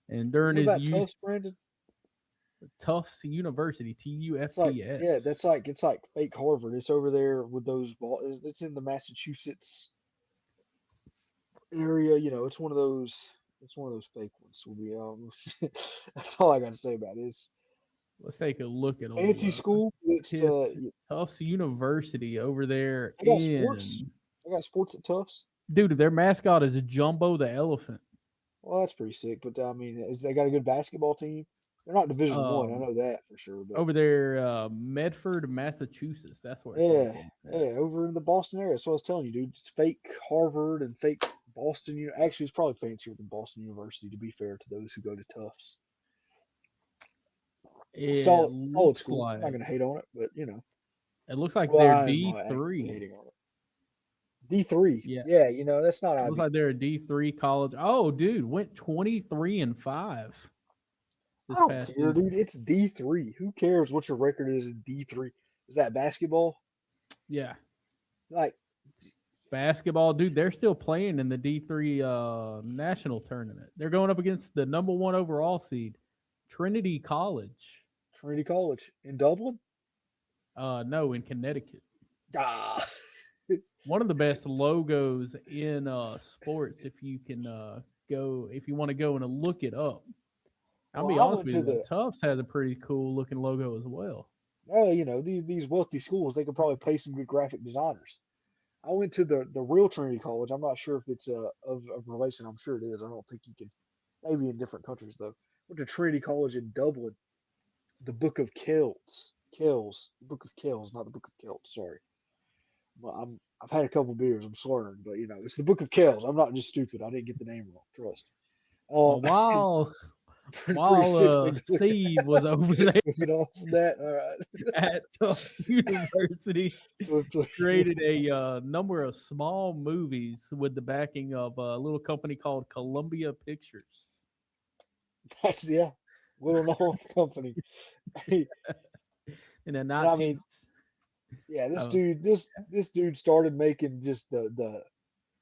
And during What his about youth, Tufts, Brandon? Tufts University, It's like, TUFTS. yeah, it's like fake Harvard. It's over there with those balls. It's in the Massachusetts area. You know, it's one of those. It's one of those fake ones. Will be that's all I got to say about it. It's Let's take a look at fancy school. It's Tufts University over there I got sports. I got sports at Tufts. Dude, their mascot is Jumbo the elephant. Well, that's pretty sick. But I mean, they got a good basketball team? They're not Division One. I know that for sure. But over there, Medford, Massachusetts. That's where. Yeah, over in the Boston area. That's what I was telling you, dude. It's fake Harvard and fake Boston. Actually, it's probably fancier than Boston University. To be fair to those who go to Tufts, It solid looks school. I'm not like gonna hate on it, but well, they're I am D actively three. hating on it. D3. Yeah, Yeah, that's not it looks Ivy. like they're a D3 college. Oh, dude, went 23-5 I this don't past care, dude. season. It's D3. Who cares what your record is in D3? Is that basketball? Yeah, Like, basketball, dude. They're still playing in the D3 national tournament. They're going up against the number 1 overall seed, Trinity College. Trinity College in Dublin? No, in Connecticut. Ah, One of the best logos in sports. If you can if you want to go and look it up. I'll well, be I honest went with to you though. the. Tufts has a pretty cool looking logo as well. These wealthy schools, they could probably pay some good graphic designers. I went to the real Trinity College. I'm not sure if it's of relation. I'm sure it is. I don't think you can. Maybe in different countries though. Went to Trinity College in Dublin. The Book of Kells, the Book of Kells, not the Book of Kelts. Sorry. Well, I've had a couple beers. I'm slurring, but it's the Book of Kells. I'm not just stupid. I didn't get the name wrong. Trust. Well, Um, pretty while sick way to look Steve was over there moving on from that. All right. at Tufts University, Swiftly. created a number of small movies with the backing of a little company called Columbia Pictures. That's little known company. Hey, In the and I 19, mean, yeah, this oh, dude, this dude started making just the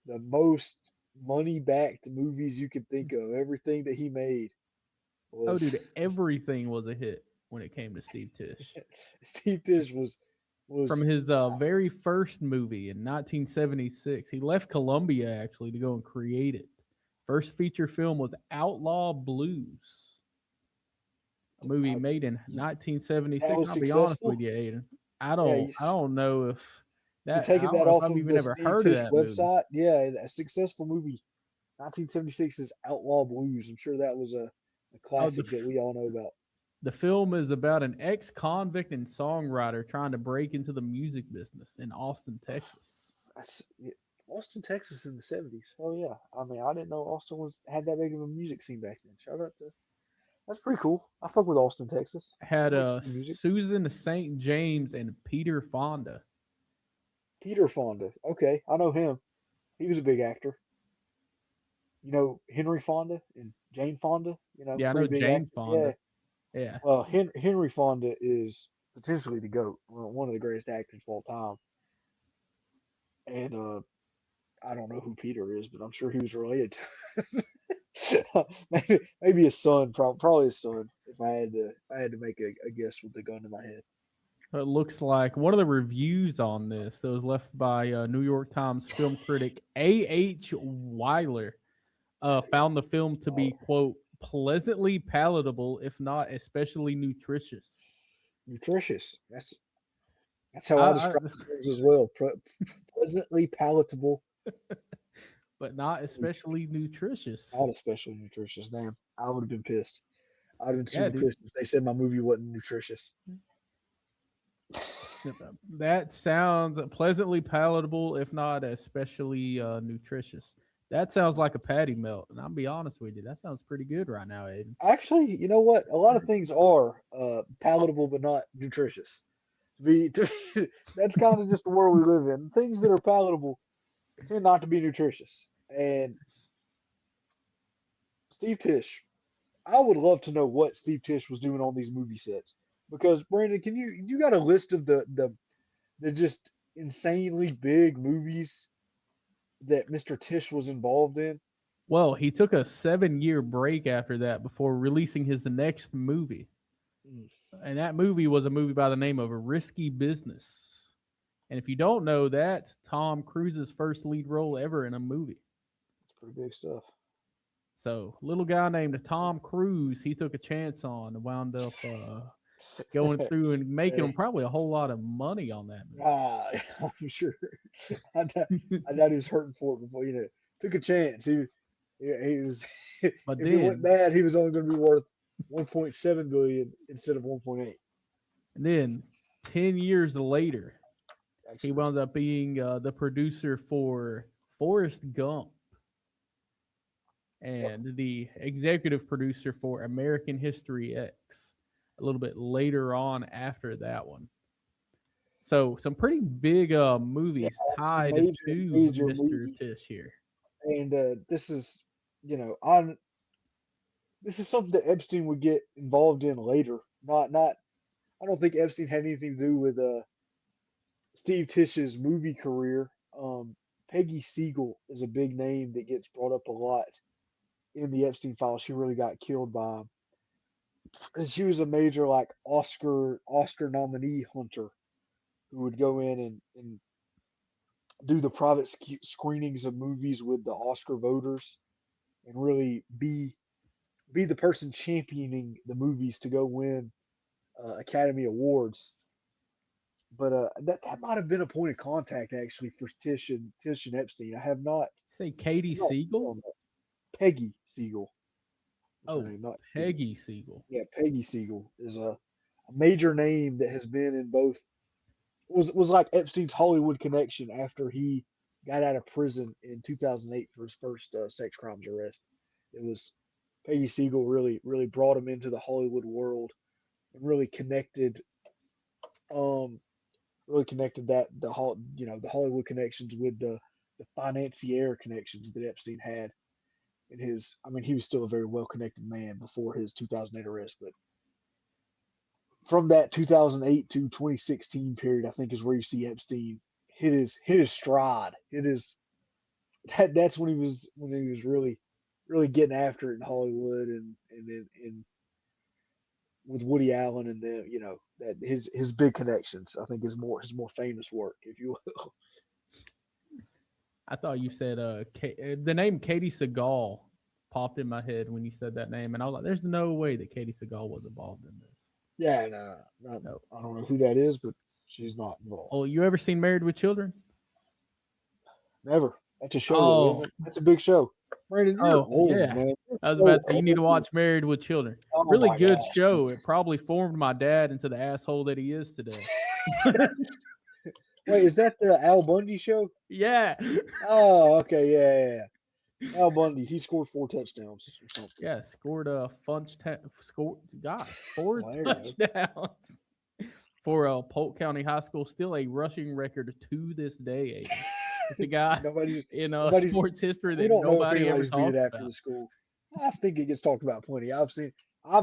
most money backed movies you could think of. Everything that he made oh, was dude, everything was a hit when it came to Steve Tisch. Steve Tisch From was his very first movie in 1976, he left Columbia actually to go and create it. First feature film was Outlaw Blues, a movie uh, made in that 1976. was I'll be honest with successful. you, Aiden. Yeah, I don't know if you that I taking don't that know if off I've of even the ever Steve heard of Tisch that movie. website. Yeah, a successful movie. 1976 is Outlaw Blues. I'm sure that was a Oh, classic that we all know about. the film is about an ex-convict and songwriter trying to break into the music business in Austin, Texas. Austin, Texas in the 70s. Oh yeah. I mean, I didn't know Austin had that big of a music scene back then. Shout out to That's pretty cool. I fuck with Austin, Texas. Had I like some music. Susan St. James and Peter Fonda. Peter Fonda. Okay, I know him. He was a big actor. Henry Fonda and Jane Fonda. Yeah, I know Pretty big Jane actor. Yeah. Fonda. Yeah. Well, Henry Fonda is potentially the GOAT, one of the greatest actors of all time. And I don't know who Peter is, but I'm sure he was related to maybe his son, probably his son. If I had to make a guess with the gun to my head. It looks like one of the reviews on this that was left by New York Times film critic A.H. Weiler found the film to be, quote, pleasantly palatable, if not especially nutritious. Nutritious. That's how I describe things as well. Pleasantly palatable, But not especially nutritious. not especially nutritious. Damn, I would have been pissed. I'd have been Yeah, super dude. pissed if they said my movie wasn't nutritious. That sounds pleasantly palatable, if not especially nutritious. That sounds like a patty melt, and I'll be honest with you, that sounds pretty good right now, Aiden. Actually, you know what? A lot of things are palatable but not nutritious. That's kind of just the world we live in. Things that are palatable tend not to be nutritious. And Steve Tisch, I would love to know what Steve Tisch was doing on these movie sets. Because Brandon, you got a list of the just insanely big movies that Mr. Tisch was involved in? Well, he took a 7-year break after that before releasing his next movie. Mm. And that movie was a movie by the name of Risky Business. And if you don't know, that's Tom Cruise's first lead role ever in a movie. It's pretty big stuff. So, little guy named Tom Cruise, he took a chance on and wound up going through and making him probably a whole lot of money on that movie. I'm sure. I doubt he was hurting for it before. Took a chance. He was. But If it went then, bad, he was only going to be worth 1.7 billion instead of 1.8. and then 10 years later, he Actually, wound up being the producer for Forrest Gump. and the executive producer for American History X a little bit later on after that one. So some pretty big movies Some tied major, to major Mr. movies. Tisch here. And this is, this is something that Epstein would get involved in later. Not. I don't think Epstein had anything to do with Steve Tisch's movie career. Peggy Siegel is a big name that gets brought up a lot in the Epstein files. She really got killed by him, and she was a major like Oscar nominee hunter who would go in and do the private screenings of movies with the Oscar voters and really be the person championing the movies to go win Academy Awards. But that might have been a point of contact actually for Tisch and Epstein. I have not. Say Katie not Siegel? Peggy Siegel. What's her Oh, name? Not Peggy Siegel. Yeah, Peggy Siegel is a major name that has been in both. Was like Epstein's Hollywood connection after he got out of prison in 2008 for his first sex crimes arrest. It was Peggy Siegel really brought him into the Hollywood world and um really connected that the Hollywood connections with the financier connections that Epstein had in his. I mean, he was still a very well connected man before his 2008 arrest, but from that 2008 to 2016 period, I think is where you see Epstein hit his stride. That's when he was really getting after it in Hollywood and with Woody Allen and that his big connections. I think his more famous work, if you will. I thought you said the name Katie Seagal popped in my head when you said that name, and I was like, "There's no way that Katie Seagal was involved in this." Yeah, no, I don't know who that is, but she's not involved. Oh, you ever seen Married with Children? Never. That's a show, Oh. though, isn't it? That's a big show. Brandon, you're old, yeah. man. I was about to say, you need to watch Married with Children. Oh, Really my good gosh. show. It probably formed my dad into the asshole that he is today. Wait, is that the Al Bundy show? Yeah. Oh, okay, yeah. Al Bundy, he scored 4 touchdowns or something. Yeah, scored a four Well, there you go. touchdowns for Polk County High School. Still a rushing record to this day. Aiden. It's a guy in sports history that We don't know if nobody ever anybody's beat talks it after about. the school. I think it gets talked about plenty. I've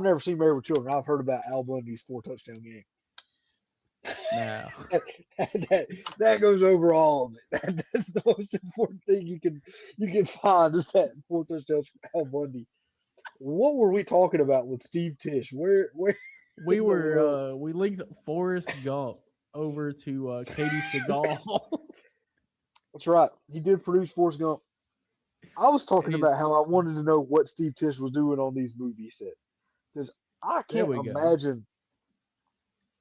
never seen Married with Children. I've heard about Al Bundy's 4 touchdown game. Now, that goes over all of it. That's the most important thing you can find is that 4 touchdowns from Al Bundy. What were we talking about with Steve Tisch? Where we linked Forrest Gump over to Katie Seagal. That's right. He did produce Forrest Gump. I was talking about how I wanted to know what Steve Tisch was doing on these movie sets because I can't imagine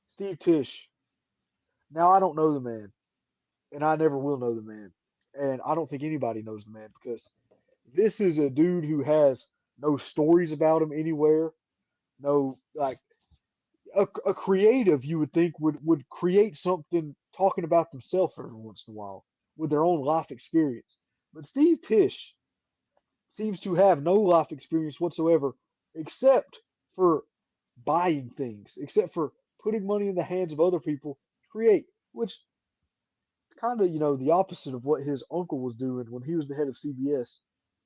Steve Tisch. Now, I don't know the man, and I never will know the man, and I don't think anybody knows the man because this is a dude who has no stories about him anywhere, no, like, a creative you would think would create something talking about themselves every once in a while with their own life experience. But Steve Tisch seems to have no life experience whatsoever except for buying things, except for putting money in the hands of other people create, which kind of, the opposite of what his uncle was doing when he was the head of CBS,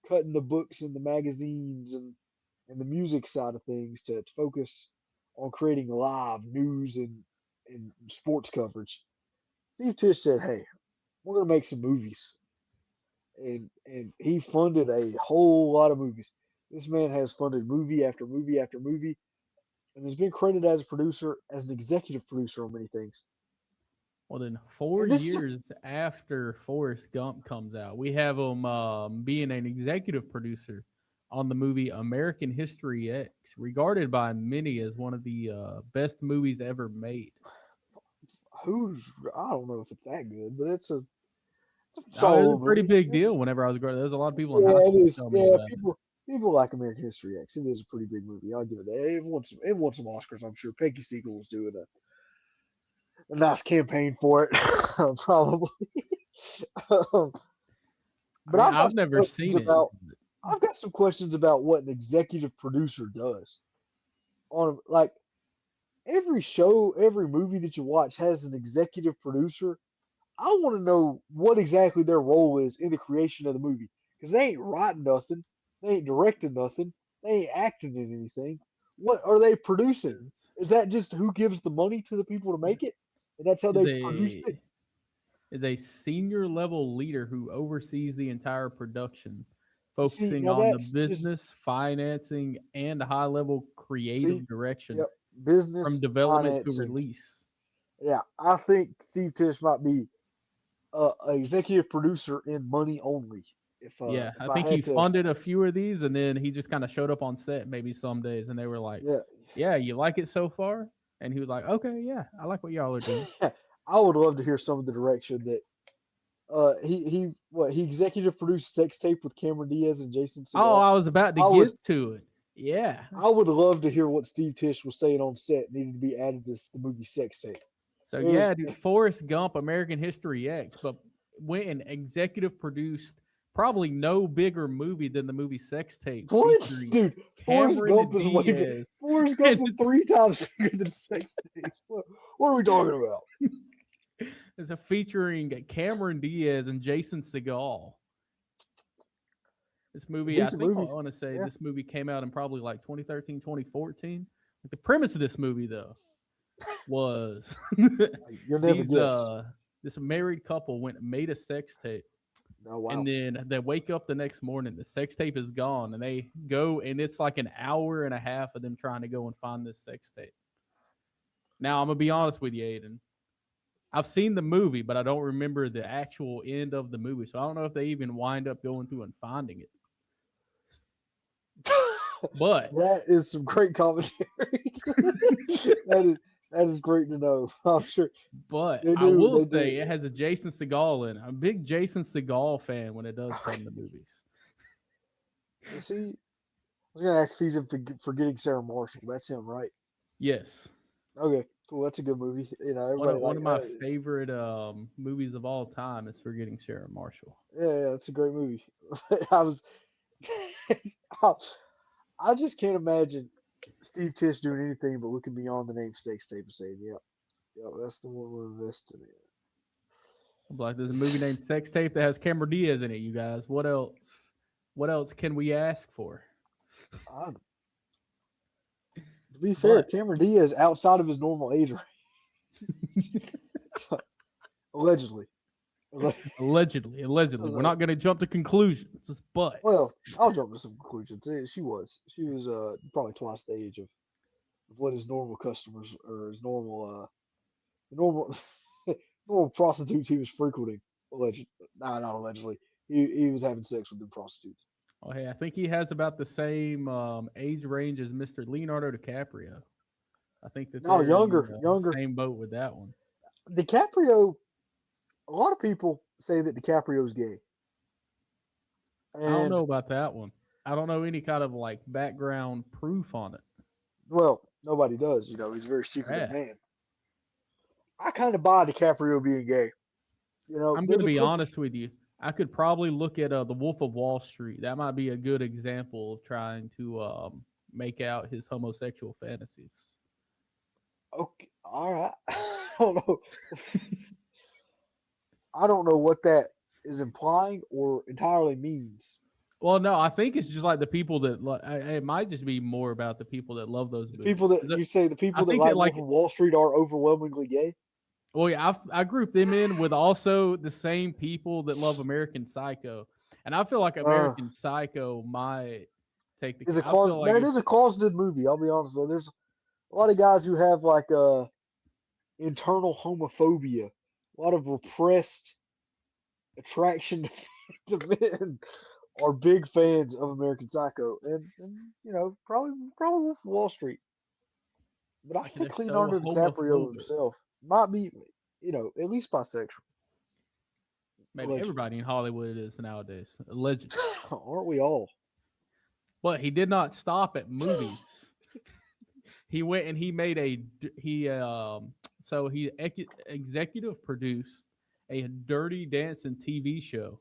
cutting the books and the magazines and the music side of things to focus on creating live news and sports coverage. Steve Tisch said, "Hey, we're gonna make some movies," and he funded a whole lot of movies. This man has funded movie after movie after movie, and has been credited as a producer, as an executive producer on many things. Well, then 4 years after Forrest Gump comes out, we have him being an executive producer on the movie American History X, regarded by many as one of the best movies ever made. I don't know if it's that good, but it's a pretty big deal whenever I was growing up. There's a lot of people in high school. Yeah, people like American History X. It is a pretty big movie. I'll give it that. It won some Oscars, I'm sure. Peggy Siegel was doing a nice campaign for it, probably. But I've never seen it. I've got some questions about what an executive producer does. On like every show, every movie that you watch has an executive producer. I want to know what exactly their role is in the creation of the movie because they ain't writing nothing, they ain't directing nothing, they ain't acting in anything. What are they producing? is Is that just who gives the money to the people to make it, and that's how is they produce a it? is a senior level leader who oversees the entire production, See, focusing now on the that's just business, financing, and high level see, creative direction yep, from business, development to financing. release. Yeah, I think Steve Tisch might be a executive producer in money only. Yeah, If I I think he had to, funded a few of these, and then he just kind of showed up on set maybe some days, and they were like, yeah, "Yeah, you like it so far?" And he was like, "Okay, yeah, I like what y'all are doing." I would love to hear some of the direction that he executive produced Sex Tape with Cameron Diaz and Jason Oh, Segel. I was about to I would get to it. Yeah. I would love to hear what Steve Tisch was saying on set needed to be added to the movie Sex Tape. So There's yeah, dude, Forrest Gump, American History X, but went and executive produced probably no bigger movie than the movie Sex Tape, what, featuring dude? Cameron Diaz. Forrest Gump is 3 times bigger than Sex Tape. What are we talking about? It's a featuring Cameron Diaz and Jason Segel. This It's a movie, I decent think I movie. want to say Yeah, this movie came out in probably like 2013, 2014. Like the premise of this movie though was you'll never these guess. this married couple went and made a sex tape, Oh wow. and then they wake up the next morning, the sex tape is gone, and they go and it's like an hour and a half of them trying to go and find this sex tape. Now I'm gonna be honest with you, Aiden. I've seen the movie, but I don't remember the actual end of the movie. So I don't know if they even wind up going through and finding it. But That is some great commentary. That is great to know. I'm sure but they I do. will They say it do. has a Jason Segel in it. I'm a big Jason Segel fan when it does come to movies. See, I was gonna ask if he's in Forgetting Sarah Marshall. That's him, right? Yes. Okay, cool. That's a good movie. You know, One everybody of one like. of my favorite movies of all time is Forgetting Sarah Marshall. Yeah, that's a great movie. I was. I, I just can't imagine Steve Tisch doing anything but looking beyond the name Sex Tape and saying, "Yep, yep, that's the one we're investing I'm like, there's a movie in." named Sex Tape that has Cameron Diaz in it, you guys. What else? What else can we ask for? I, to be fair, But Cameron Diaz outside of his normal age range, allegedly. allegedly, we're not going to jump to conclusions. But Well, I'll jump to some conclusions. She was probably twice the age of what his normal customers or his normal normal prostitutes he was frequenting. Alleged, nah, not allegedly. He was having sex with the prostitutes. oh, hey, I think he has about the same age range as Mr. Leonardo DiCaprio. I think that No, they're in younger, the younger. same boat with that one. DiCaprio. A lot of people say that DiCaprio's gay, I don't and know about that one. I don't know any kind of like background proof on it. well, nobody does. You know, he's a very secretive Yeah. man. I kind of buy DiCaprio being gay. You know, I'm going there's to a be good. honest with you. I could probably look at The Wolf of Wall Street. That might be a good example of trying to make out his homosexual fantasies. Okay, all right. I don't know. I don't know what that is implying or entirely means. Well, no, I think it's just like the people that it might just be more about the people that love those The people movies. that you say the I people that think that like like Wolf of Wall Street are overwhelmingly gay. well, yeah, I group them in with also the same people that love American Psycho, and I feel like Uh, American Psycho might take the. is a I feel cause like that it's is a closeted movie. I'll be honest. Though. There's a lot of guys who have like internal homophobia, a lot of repressed attraction to men are big fans of American Psycho, and you know probably Wolf of Wall Street. But I like they're think so Leonardo DiCaprio homophobic. himself might be, you know, at least bisexual. Maybe Allegedly. everybody in Hollywood is nowadays, allegedly. Aren't we all? But he did not stop at movies. He went and he made executive produced a Dirty Dancing TV show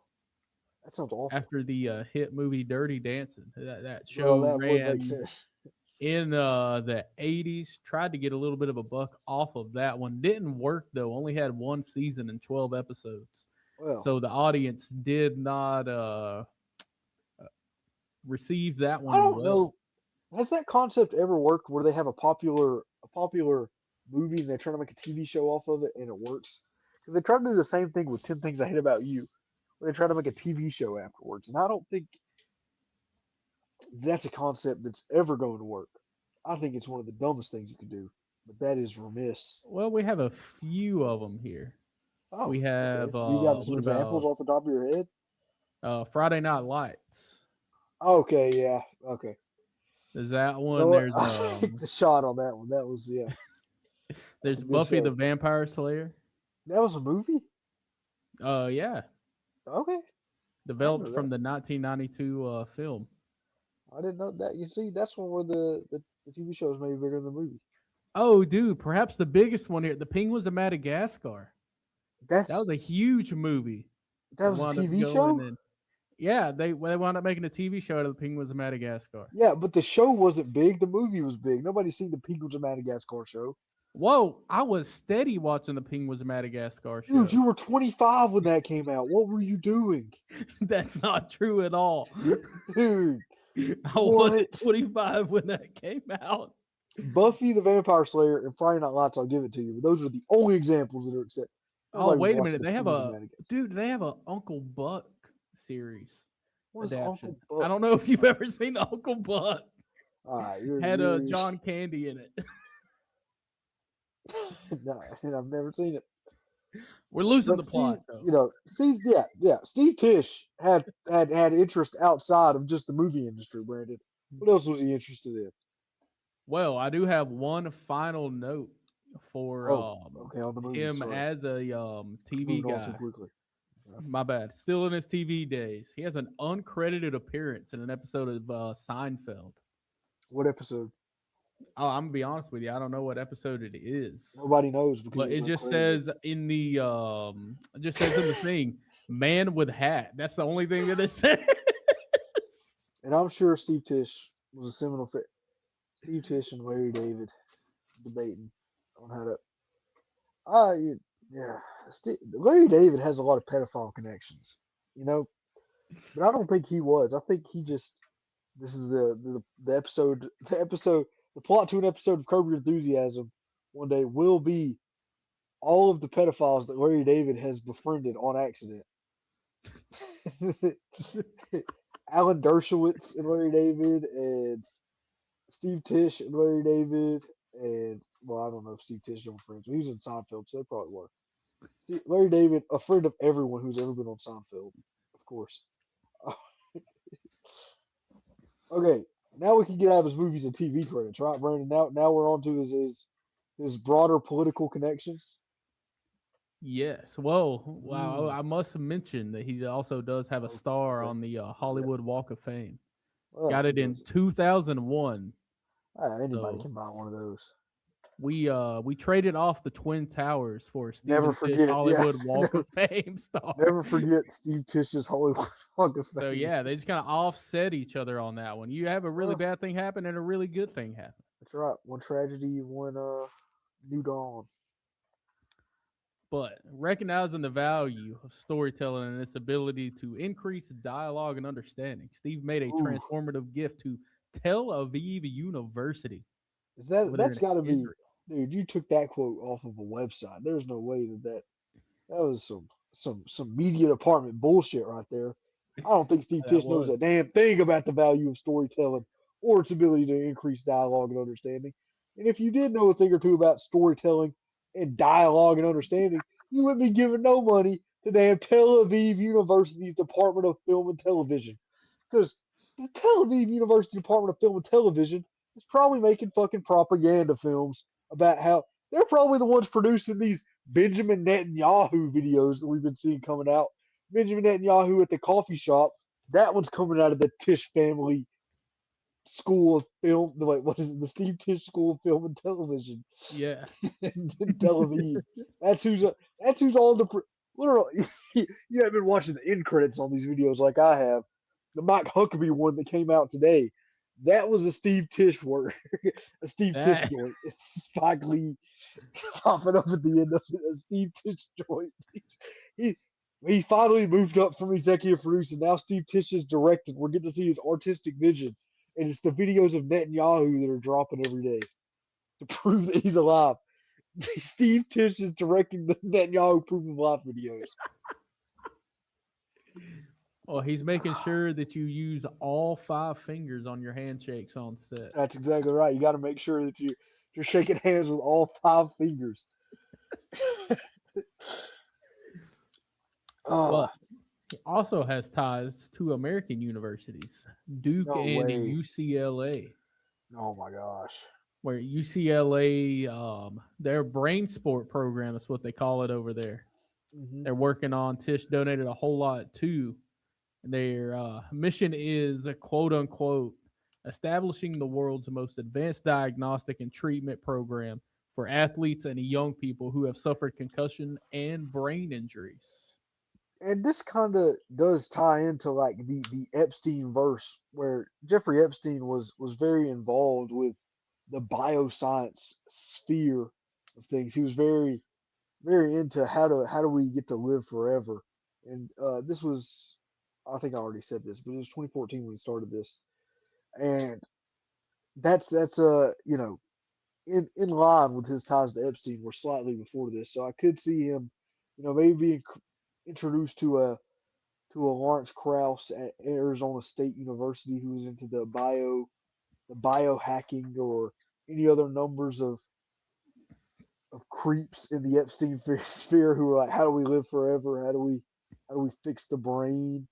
That sounds awful. after the hit movie Dirty Dancing. That Well, show that would make ran sense. in the 80s. Tried to get a little bit of a buck off of that one. Didn't work though. Only had one season and 12 episodes. Well, So the audience did not receive that I one don't well. know. Has that concept ever worked where they have a popular movie and they try to make a TV show off of it and it works? Because they try to do the same thing with 10 Things I Hate About You, where they try to make a TV show afterwards. And I don't think that's a concept that's ever going to work. I think it's one of the dumbest things you can do, but that is remiss. Well, we have a few of them here. Oh, We have okay. You got some what examples about off the top of your head? Friday Night Lights? Okay, yeah, okay. There's that You know one. what? There's I take the shot on that one. That was there's a good Buffy the show. Vampire Slayer. That was a movie. Yeah, Okay, I developed know from that. the 1992 film. I didn't know that. You see, that's one where the TV show is maybe bigger than the movie. Oh, dude, perhaps the biggest one here, The Penguins of Madagascar. That That's was a huge movie. that That was a wound up TV going show. and yeah, they wound up making a TV show out of The Penguins of Madagascar. Yeah, but the show wasn't big. The movie was big. Nobody's seen the Penguins of Madagascar show. Whoa, I was steady watching The Penguins of Madagascar show. Dude, you were 25 when that came out. What were you doing? That's not true at all. Dude, I wasn't what? 25 when that came out. Buffy the Vampire Slayer and Friday Night Lights, I'll give it to you. But those are the only examples that are accepted. Oh, Nobody was wait a watching minute. the They have Penguins of a Madagascar. dude, they have a Uncle Buck series What is adaptation. Uncle Buck? I don't know if you've ever seen Uncle Buck. All right, you're Had John Candy in it. no, and I've never seen it. We're losing But the plot Steve, though. Steve, yeah. Steve Tisch had interest outside of just the movie industry. Brandon, what else was he interested in? Well, I do have one final note for Okay, on the movie. him Sorry, as a TV moving on too guy. quickly. My bad. Still in his TV days. He has an uncredited appearance in an episode of Seinfeld. What episode? Oh, I'm gonna be honest with you. I don't know what episode it is, Nobody knows because but it was just uncredited. says in the it just says in the thing, "Man with hat." That's the only thing that it says. And I'm sure Steve Tisch was a seminal fit. Steve Tisch and Larry David debating on how to. Yeah. Larry David has a lot of pedophile connections, you know, but I don't think he was. I think he just. This is the episode. The plot to an episode of Curb Your Enthusiasm one day will be all of the pedophiles that Larry David has befriended on accident. Alan Dershowitz and Larry David, and Steve Tisch and Larry David, and well, I don't know if Steve Tisch ever friends. He was in Seinfeld, so they probably were. Larry David, a friend of everyone who's ever been on Seinfeld, of course. Okay, now we can get out of his movies and TV credits, right, Brandon? Now we're on to his broader political connections. Yes. Whoa. Wow. Mm. I must mention that he also does have a star on the Hollywood Walk of Fame. Well, Got it who in doesn't? 2001. Anybody So can buy one of those. we traded off the Twin Towers for Never Stephen Tisch forget, Hollywood yeah. Walk of Fame star. Never forget Steve Tisch's Hollywood Walk of Fame. So yeah, they just kind of offset each other on that one. You have a really Well, bad thing happen and a really good thing happen. that's right. One tragedy, one new dawn. But recognizing the value of storytelling and its ability to increase dialogue and understanding, Steve made a Ooh. transformative gift to Tel Aviv University. Is over there that's in got to be, Israel. dude? You took that quote off of a website. There's no way that was some media department bullshit right there. I don't think Steve That Tisch knows was. a damn thing about the value of storytelling or its ability to increase dialogue and understanding. And if you did know a thing or two about storytelling and dialogue and understanding, you wouldn't be giving no money to damn Tel Aviv University's Department of Film and Television. Because the Tel Aviv University Department of Film and Television is probably making fucking propaganda films about how they're probably the ones producing these Benjamin Netanyahu videos that we've been seeing coming out. Benjamin Netanyahu at the coffee shop. That one's coming out of the Tisch family school of film. Wait, what is it? The Steve Tisch School of Film and Television Yeah. in Tel Aviv. That's who's all the. literally, you haven't been watching the end credits on these videos like I have. The Mike Huckabee one that came out today, that was a Steve Tisch work, a Steve Tisch That joint. It's Spike Lee popping up at the end of it, a Steve Tisch joint. He he finally moved up from executive producer. Now Steve Tisch is directing. We're getting to see his artistic vision, and it's the videos of Netanyahu that are dropping every day to prove that he's alive. Steve Tisch is directing the Netanyahu proof of life videos. well, he's making sure that you use all 5 fingers on your handshakes on set. That's exactly right. You got to make sure that you're shaking hands with all 5 fingers. Oh, But he also has ties to American universities, Duke no and way. UCLA. Oh my gosh. Where UCLA, their brain sport program is what they call it over there. Mhm. They're working on. Tisch donated a whole lot too. Their mission is a quote unquote establishing the world's most advanced diagnostic and treatment program for athletes and young people who have suffered concussion and brain injuries. And this kind of does tie into like the Epstein verse, where Jeffrey Epstein was very involved with the bioscience sphere of things. He was very into how do we get to live forever. And this was, I think I already said this, but it was 2014 when he started this, and that's you know, in line with his ties to Epstein were slightly before this. So I could see him, you know, maybe being introduced to a Lawrence Krauss at Arizona State University who was into the biohacking or any other numbers of creeps in the Epstein sphere who were like, how do we live forever? How do we fix the brain?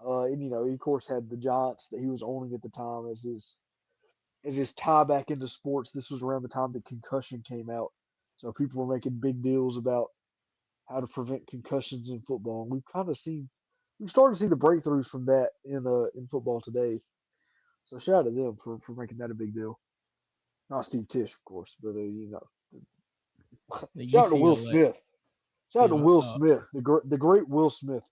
And you know, he of course had the Giants that he was owning at the time as his tie back into sports. This was around the time that concussion came out, so people were making big deals about how to prevent concussions in football. And we've started to see the breakthroughs from that in football today. So shout out to them for making that a big deal. Not Steve Tisch, of course, but you know, The shout out to Will UCLA, Smith. Shout out to yeah, Will Smith, the great Will Smith.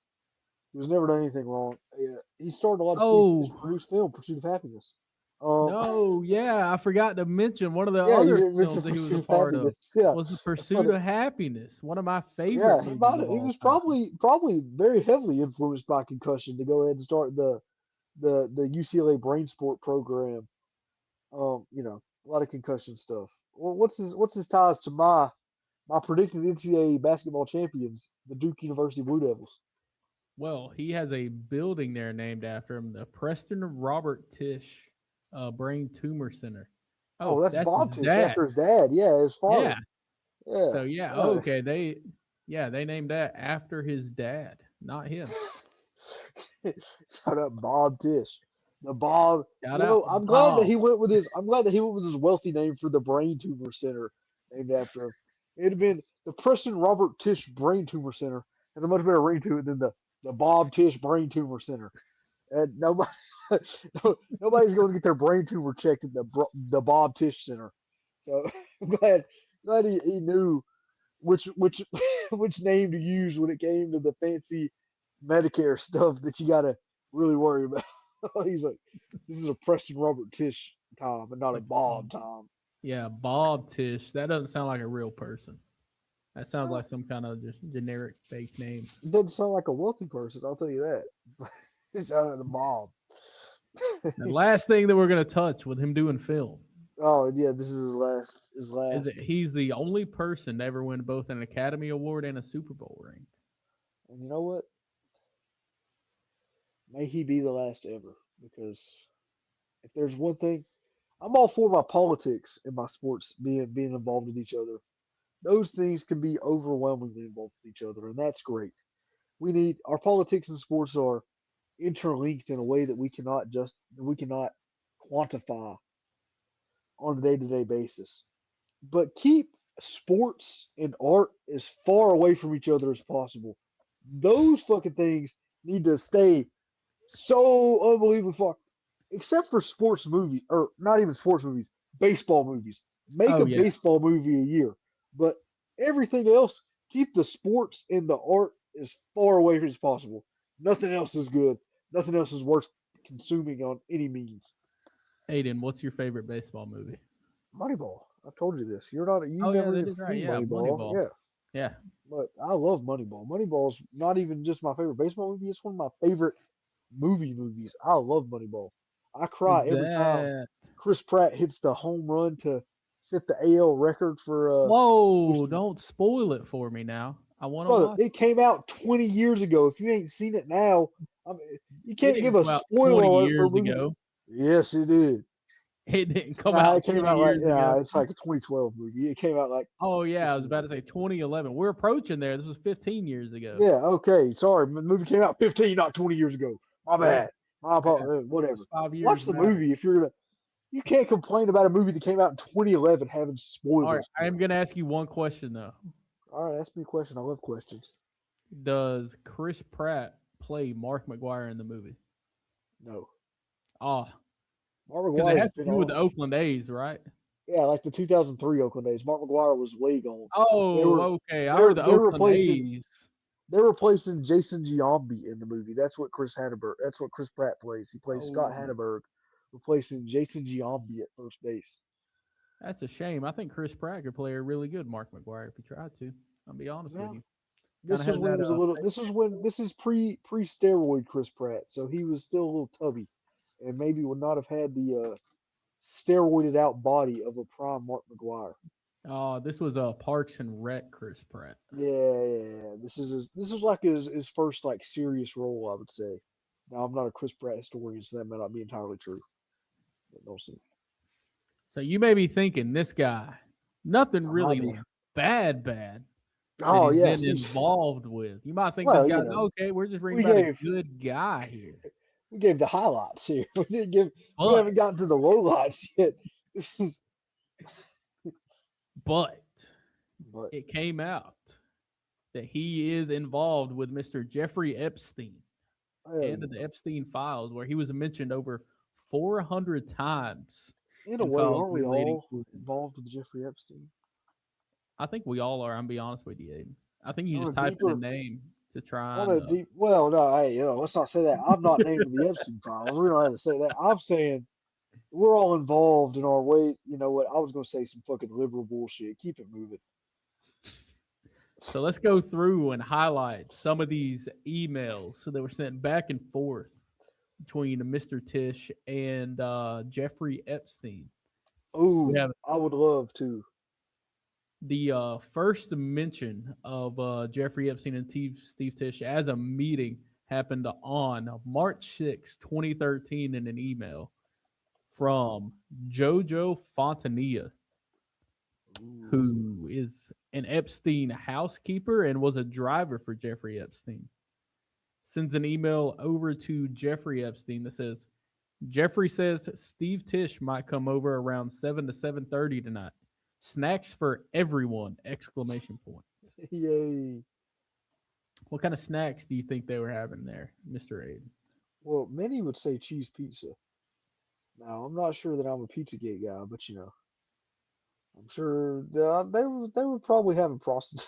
Who's never done anything wrong. Yeah, he started a lot of Steve Tisch oh produced film, Pursuit of Happiness. no, yeah, I forgot to mention one of the Yeah, you other didn't mention films that he was a Pursuit of part of Happiness. Yeah, was The that's funny. Pursuit of Happiness, one of my Yeah, favorite he movies might of he all was time. probably very heavily influenced by concussion to go ahead and start the UCLA brain sport program. You know, a lot of concussion stuff. Well, what's his ties to my predicted NCAA basketball champions, the Duke University Blue Devils? Well, he has a building there named after him, the Preston Robert Tisch Brain Tumor Center. Oh, Oh, that's that's his Bob Tisch dad. after his dad. Yeah, his Yeah. father. Yeah, So yeah, nice. okay, they named that after his dad, not him. Shout out Bob Tisch. The Bob, Shout you know, out Bob. I'm glad that he went with his wealthy name for the Brain Tumor Center named after him. It'd have been the Preston Robert Tisch Brain Tumor Center has a much better ring to it than the Bob Tisch Brain Tumor Center. And nobody nobody's going to get their brain tumor checked at the Bob Tisch Center. So I'm glad he knew which which name to use when it came to the fancy Medicare stuff that you got to really worry about. He's like, this is a Preston Robert Tisch Tom and not a Like, Bob Tom. yeah, Bob Tisch. That doesn't sound like a real person. That sounds Well, like some kind of just generic fake name. it doesn't sound like a wealthy person, I'll tell you that. Shout out to Bob. The last thing that we're gonna touch with him doing film Oh yeah, this is his is last. that he's the only person to ever win both an Academy Award and a Super Bowl ring. And you know what? May he be the last ever. Because if there's one thing, I'm all for my politics and my sports being involved with each other. Those things can be overwhelmingly involved with each other, and that's great. We need our politics and sports are interlinked in a way that we cannot quantify on a day-to-day basis. But keep sports and art as far away from each other as possible. Those fucking things need to stay so unbelievably far, except for sports movies, or not even sports movies, baseball movies. Make Oh a yeah, baseball movie a year, but everything else, keep the sports and the art as far away as possible. Nothing else is good. Nothing else is worth consuming on any means. Aiden, what's your favorite baseball movie? Moneyball. I've told you this. You've Oh yeah, never that even is right. seen Yeah, Moneyball. Moneyball. Yeah, Yeah. but I love Moneyball. Moneyball's not even just my favorite baseball movie. It's one of my favorite movies. I love Moneyball. I cry Is every time that? Chris Pratt hits the home run to set the AL record for Whoa! most. Don't spoil it for me now. I want to Brother, watch. it came out 20 years ago. If you ain't seen it now, I mean, you It can't give didn't a come out spoiler 20 alert for a years movie. ago. Yes, it did. It didn't come Nah, out it came 20 out like years ago. it's like a 2012 movie. It came out like Oh yeah, I was 15. about to say 2011. We're approaching there. This was 15 years ago. Yeah, okay. Sorry, the movie came out 15, not 20 years ago. My Yeah. bad. My apologies. Whatever. Those 5 years Watch the matter. movie if you're gonna. You can't complain about a movie that came out in 2011 having All right, spoilers. I am gonna ask you one question though. All right, ask me a question. I love questions. Does Chris Pratt play Mark McGuire in the movie? No. Oh, Mark because it McGuire's has to been do with the off. Oakland A's, right? Yeah, like the 2003 Oakland A's. Mark McGuire was way gone. They were Oh, okay. I they're heard the they're Oakland replacing A's. they're replacing Jason Giambi in the movie. That's what That's what Chris Pratt plays. He plays Scott Oh, Hatterberg, replacing Jason Giambi at first base. that's a shame. I think Chris Pratt could play a really good Mark McGuire if he tried to. I'll be honest with Well, you. Kind this of was has when he that. was a little. This is pre steroid Chris Pratt, so he was still a little tubby, and maybe would not have had the steroided out body of a prime Mark McGuire. Oh, this was a Parks and Rec Chris Pratt. Yeah. This is like his first like serious role, I would say. Now I'm not a Chris Pratt historian, so that may not be entirely true. But we'll see. So you may be thinking this guy, nothing I might really be. bad that Oh he's yeah, been Steve. involved with. You might think this Well, you guy's know, okay. We're just we reading about a gave good guy here, we gave the highlights here. We didn't give. We but haven't gotten to the lowlights yet. This is. but But it came out that he is involved with Mr. Jeffrey Epstein, head of the Epstein files, where he was mentioned over 400 times in a in way, files aren't we relating all to him. involved with Jeffrey Epstein? I think we all are. I'm gonna be honest with you, Aiden. I think you On a just type in a deeper, name to try on and. a deep. Well, no, hey, let's not say that. I'm not named in the Epstein files. We don't have to say that. I'm saying we're all involved in our way. You know what? I was gonna say some fucking liberal bullshit. Keep it moving. So let's go through and highlight some of these emails that were sent back and forth between Mr. Tisch and Jeffrey Epstein. We Oh, have I would love to. the first mention of Jeffrey Epstein and Steve Tisch as a meeting happened on March 6, 2013 in an email from Jojo Fontanilla, who is an Epstein housekeeper and was a driver for Jeffrey Epstein. Sends an email over to Jeffrey Epstein that says, Jeffrey says Steve Tisch might come over around 7 to 7:30 tonight. Snacks for everyone! Exclamation point. Yay. What kind of snacks do you think they were having there, Mr. Aiden? Well, many would say cheese pizza. Now, I'm not sure that I'm a Pizzagate guy, but you know, I'm sure they were probably having prostitutes,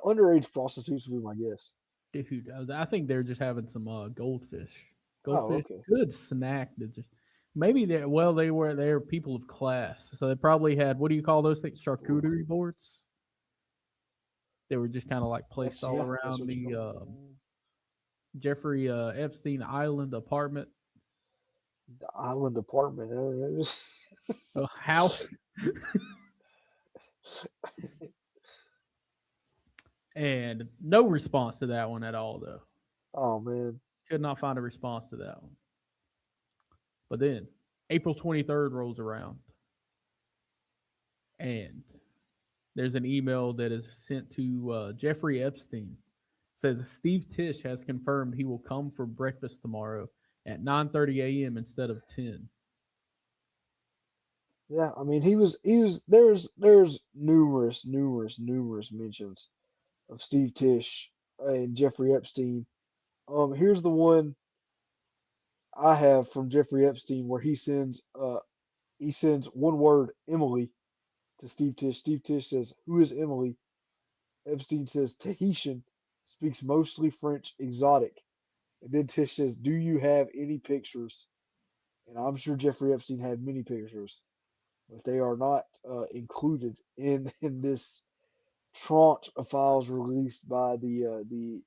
underage prostitutes would be my guess. Dude, I think they're just having some goldfish. Oh, Goldfish, okay. good snack. That just maybe they were people of class, so they probably had, what do you call those things? Charcuterie boards. They were just kind of like placed all That's around what you the call Jeffrey Epstein Island apartment the island apartment. house. And no response to that one at all, though. Oh man. Could not find a response to that one. But then April 23rd rolls around, and there's an email that is sent to Jeffrey Epstein. It says Steve Tisch has confirmed he will come for breakfast tomorrow at 9:30 a.m. instead of 10. Yeah, I mean he was there's numerous mentions of Steve Tisch and Jeffrey Epstein. Here's the one I have from Jeffrey Epstein where he sends one word Emily to Steve Tisch. Steve Tisch says, "Who is Emily?" Epstein says Tahitian, speaks mostly French exotic. And then Tish says, "Do you have any pictures?" And I'm sure Jeffrey Epstein had many pictures, but they are not included in this tranche of files released by the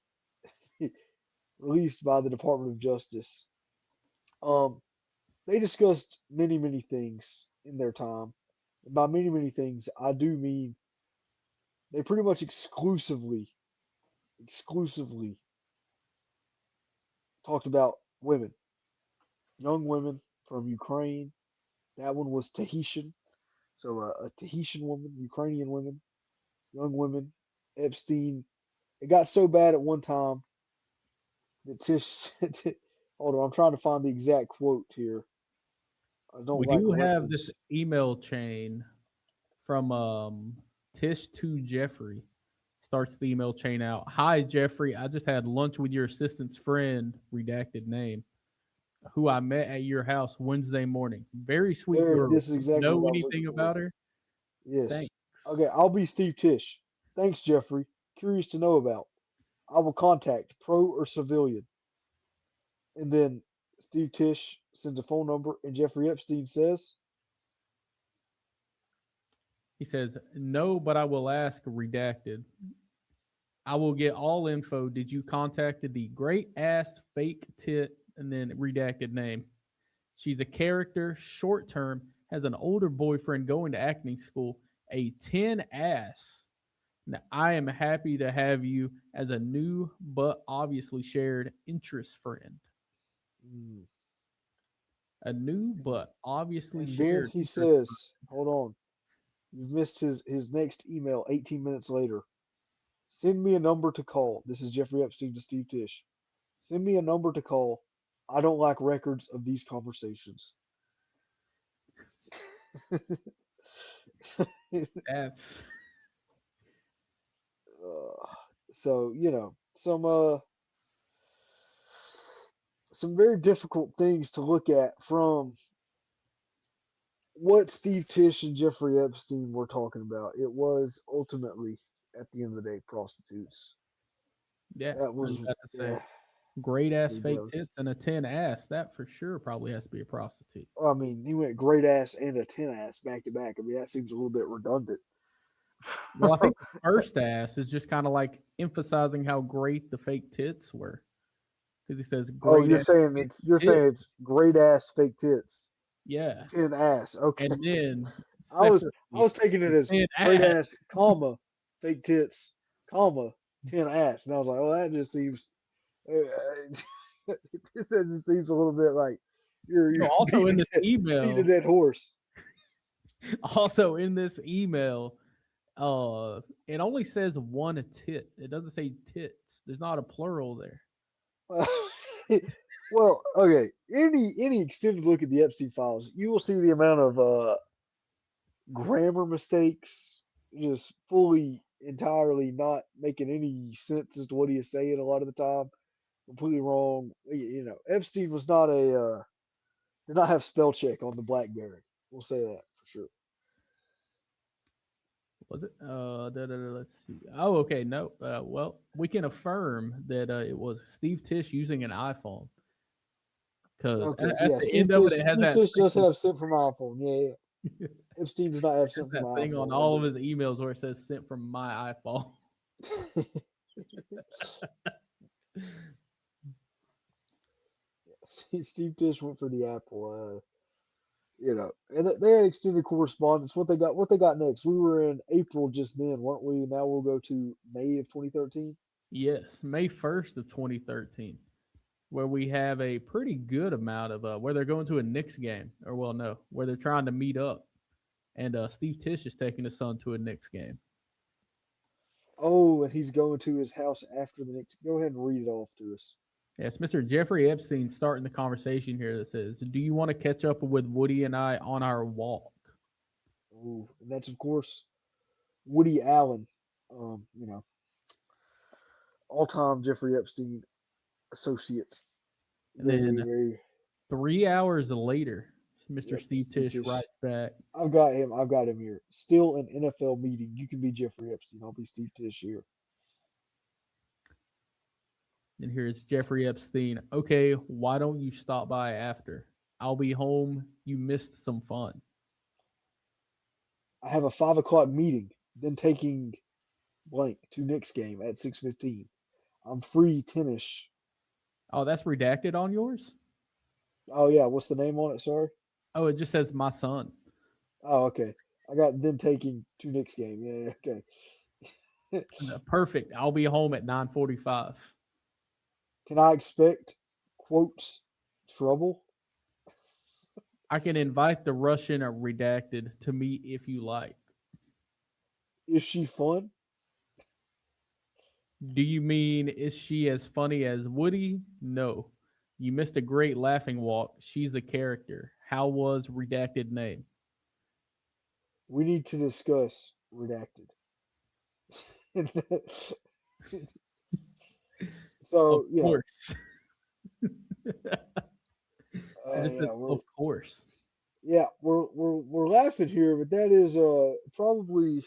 released by the Department of Justice. Um, they discussed many things in their time. And by many things, I do mean they pretty much exclusively talked about women, young women from Ukraine. That one was Tahitian, so a Tahitian woman, Ukrainian women, young women. Epstein. It got so bad at one time that Tish. Hold on, I'm trying to find the exact quote here. I don't We like do have this records. email chain from Tish to Jeffrey. Starts the email chain out. Hi, Jeffrey. I just had lunch with your assistant's friend, redacted name, who I met at your house Wednesday morning. Very sweet There, girl. this is Do you exactly know what I was looking anything for. about her? Yes. Thanks. Okay, I'll be Steve Tisch. Thanks, Jeffrey. Curious to know about. I will contact pro or civilian. And then Steve Tisch sends a phone number, and Jeffrey Epstein says, He says, no, but I will ask, redacted. I will get all info. Did you contacted the great ass fake tit and then redacted name? She's a character, short term, has an older boyfriend going to acting school, a 10 ass. Now, I am happy to have you as a new but obviously shared interest friend. mm. A new but obviously And then shared he interest says, hold on, you've missed his next email 18 minutes later. Send me a number to call. This is Jeffrey Epstein to Steve Tisch. Send me a number to call. I don't like records of these conversations. That's So, some very difficult things to look at from what Steve Tisch and Jeffrey Epstein were talking about. It was ultimately, at the end of the day, prostitutes. yeah, That I was was, about to say. yeah, Great I ass mean, fake tits and a 10 ass. That for sure probably has to be a prostitute. I mean, he went great ass and a 10 ass back to back. I mean, that seems a little bit redundant. Well, I think the first ass is just kind of like emphasizing how great the fake tits were. Because he says Oh, great ass fake you're tit. saying it's great ass fake tits, Yeah. 10 ass. Okay. And then I separately, was taking it the as 10 great ass. ass, comma, fake tits, comma, 10 ass. And I was like, oh, that just seems, that just seems a little bit like you're Also in this beating a email, dead horse. also in this email, it only says one tit. It doesn't say tits. There's not a plural there. Well, okay. Any extended look at the Epstein files, you will see the amount of grammar mistakes, just fully, entirely not making any sense as to what he is saying a lot of the time. Completely wrong. Epstein was not did not have spell check on the BlackBerry. We'll say that for sure. Was it? Let's see. Oh, okay. No. Well, we can affirm that it was Steve Tisch using an iPhone because Okay, so at yeah, the end of it, it has Steve that Tisch does thing, have sent from iPhone. Yeah, yeah. Epstein does not have has sent from that thing on iPhone. all of his emails where it says "sent from my iPhone." Steve Tisch went for the Apple. And they had extended correspondence. What they got next? We were in April just then, weren't we? Now we'll go to May of 2013. Yes, May 1st of 2013, where we have a pretty good amount of where they're going to a Knicks game, or well, no, where they're trying to meet up, and Steve Tisch is taking his son to a Knicks game. Oh, and he's going to his house after the next. Go ahead and read it off to us. Yes, Mr. Jeffrey Epstein starting the conversation here that says, "Do you want to catch up with Woody and I on our walk?" Oh, and that's of course Woody Allen. All-time Jeffrey Epstein associate. And Very, then very. 3 hours later, Mr. Yep, Steve Steve Tisch Tisch. writes back, I've got him. I've got him here. Still an NFL meeting. You can be Jeffrey Epstein. I'll be Steve Tisch here. And here's Jeffrey Epstein. Okay, why don't you stop by after? I'll be home. You missed some fun. I have a 5 o'clock meeting, then taking blank to Knicks game at 6:15. I'm free tennis. Oh, that's redacted on yours? Oh yeah, what's the name on it? Sorry. Oh, it just says my son. Oh okay. I got then taking to Knicks game. Yeah, okay. Perfect. I'll be home at 9:45. Can I expect quotes trouble? I can invite the Russian or redacted to meet if you like. Is she fun? Do you mean is she as funny as Woody? No. You missed a great laughing walk. She's a character. How was redacted name? We need to discuss redacted. Of So course. It just says yeah, of course. we're laughing here, but that is probably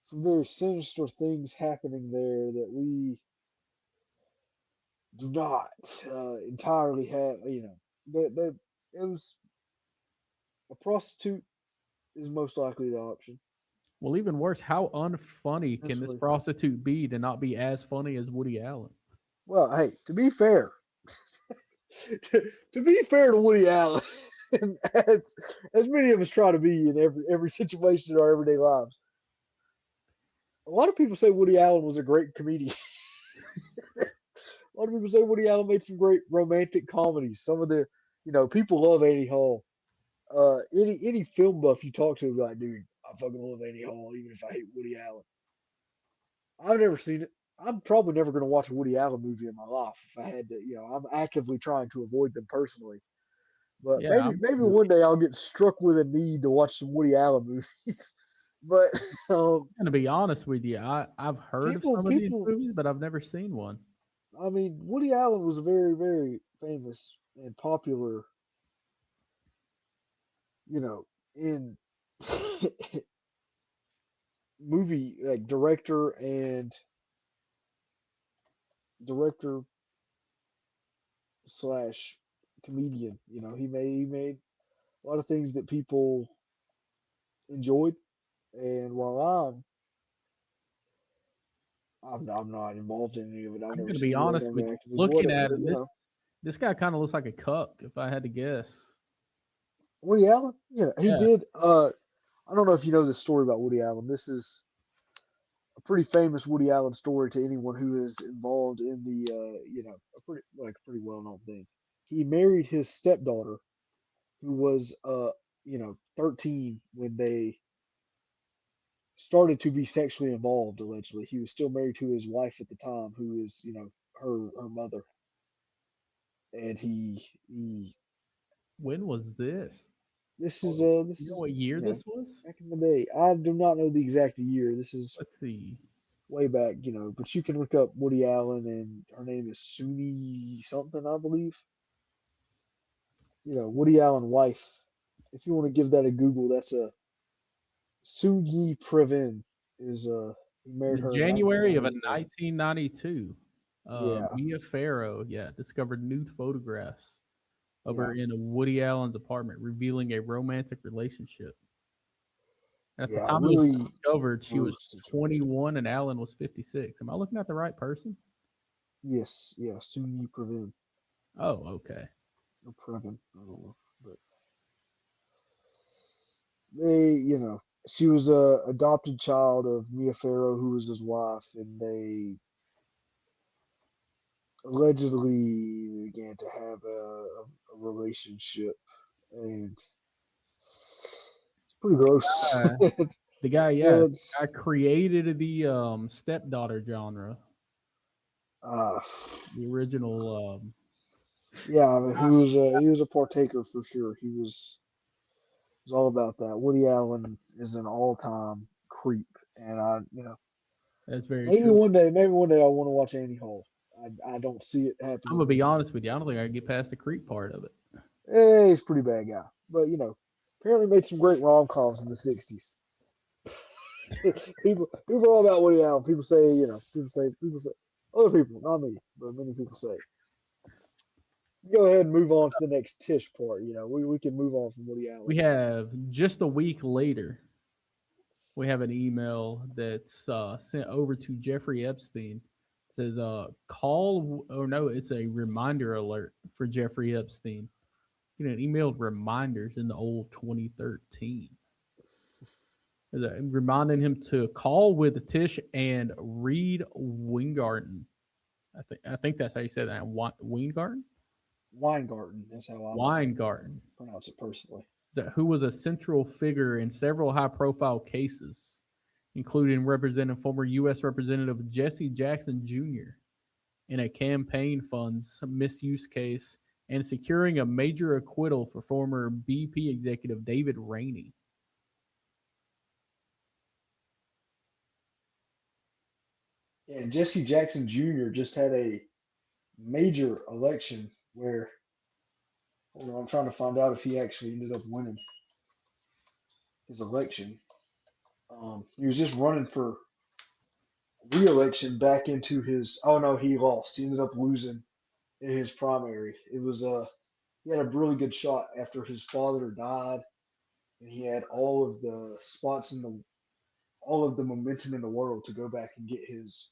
some very sinister things happening there that we do not entirely have. That it was a prostitute is most likely the option. Well, even worse, how unfunny can this Potentially. prostitute be to not be as funny as Woody Allen? Well, hey, to be fair, to be fair to Woody Allen, as many of us try to be in every situation in our everyday lives, a lot of people say Woody Allen was a great comedian. A lot of people say Woody Allen made some great romantic comedies. Some of the, people love Annie Hall. Any film buff you talk to will be like, dude, I fucking love Annie Hall, even if I hate Woody Allen. I've never seen it. I'm probably never going to watch a Woody Allen movie in my life if I had to. I'm actively trying to avoid them personally. But Yeah, maybe one day I'll get struck with a need to watch some Woody Allen movies. But gonna be honest with you. I've heard of people some of these people movies, but I've never seen one. I mean, Woody Allen was a very, very famous and popular, in movie like director slash comedian. He made a lot of things that people enjoyed. And while I'm not involved in any of it, I've I'm never gonna be seen it. I've honest with never you. actively bought Looking it. at But him, this guy kind of looks like a cuck, if I had to guess. Woody Allen, yeah, he Yeah. did. I don't know if you know the story about Woody Allen. This is a pretty famous Woody Allen story to anyone who is involved in the a pretty well known thing. He married his stepdaughter, who was 13 when they started to be sexually involved. Allegedly, he was still married to his wife at the time, who is her mother, and he When was this? this is Oh, this you know is what year this was? back in the day. I do not know the exact year. This is Let's see. way back, but you can look up Woody Allen, and her name is Suni something, I believe. Woody Allen wife. If you want to give that a Google, that's a Soon-Yi Previn is he married In her in January of 1997. 1992, Yeah, Mia Farrow, discovered nude photographs of yeah, her in a Woody Allen's apartment, revealing a romantic relationship. At the yeah. time it was Really discovered, she was gross situation. 21 and Allen was 56. Am I looking at the right person? Yes, yeah, Soon-Yi Previn Oh, okay. or Previn, I don't know, but they, she was a adopted child of Mia Farrow, who was his wife, and they allegedly began to have a relationship, and it's pretty gross. Uh, the guy, Yeah, the it's guy created the stepdaughter genre, uh, the original. yeah. I mean, he was a partaker for sure. He was all about that. Woody Allen is an all-time creep, and That's very maybe true. one day, maybe one day I want to watch Annie Hall. I don't see it I'm happening gonna be anytime honest with you. I soon. don't think I can get past the creep part of it. He's a pretty bad guy, but apparently made some great rom-coms in the '60s. People are all about Woody Allen. People say, Other people, not me, but many people say. Go ahead and move on to the next Tish part. We can move on from Woody Allen. We have just a week later, we have an email that's sent over to Jeffrey Epstein. It says, call, or no, it's a reminder alert for Jeffrey Epstein. You know, emailed reminders in the old 2013. Reminding him to call with Tisch and Reed Weingarten. I think that's how you say that. Weingarten? Weingarten is how I Weingarten, pronounce it personally. who was a central figure in several high-profile cases, including representing former U.S. Representative Jesse Jackson Jr. in a campaign funds misuse case and securing a major acquittal for former BP executive David Rainey. And Jesse Jackson Jr. just had a major election where, hold on, I'm trying to find out if he actually ended up winning his election. He was just running for re-election back into his. Oh no, he lost. He ended up losing in his primary. It was he had a really good shot after his father died, and he had all of the spots in the all of the momentum in the world to go back and get his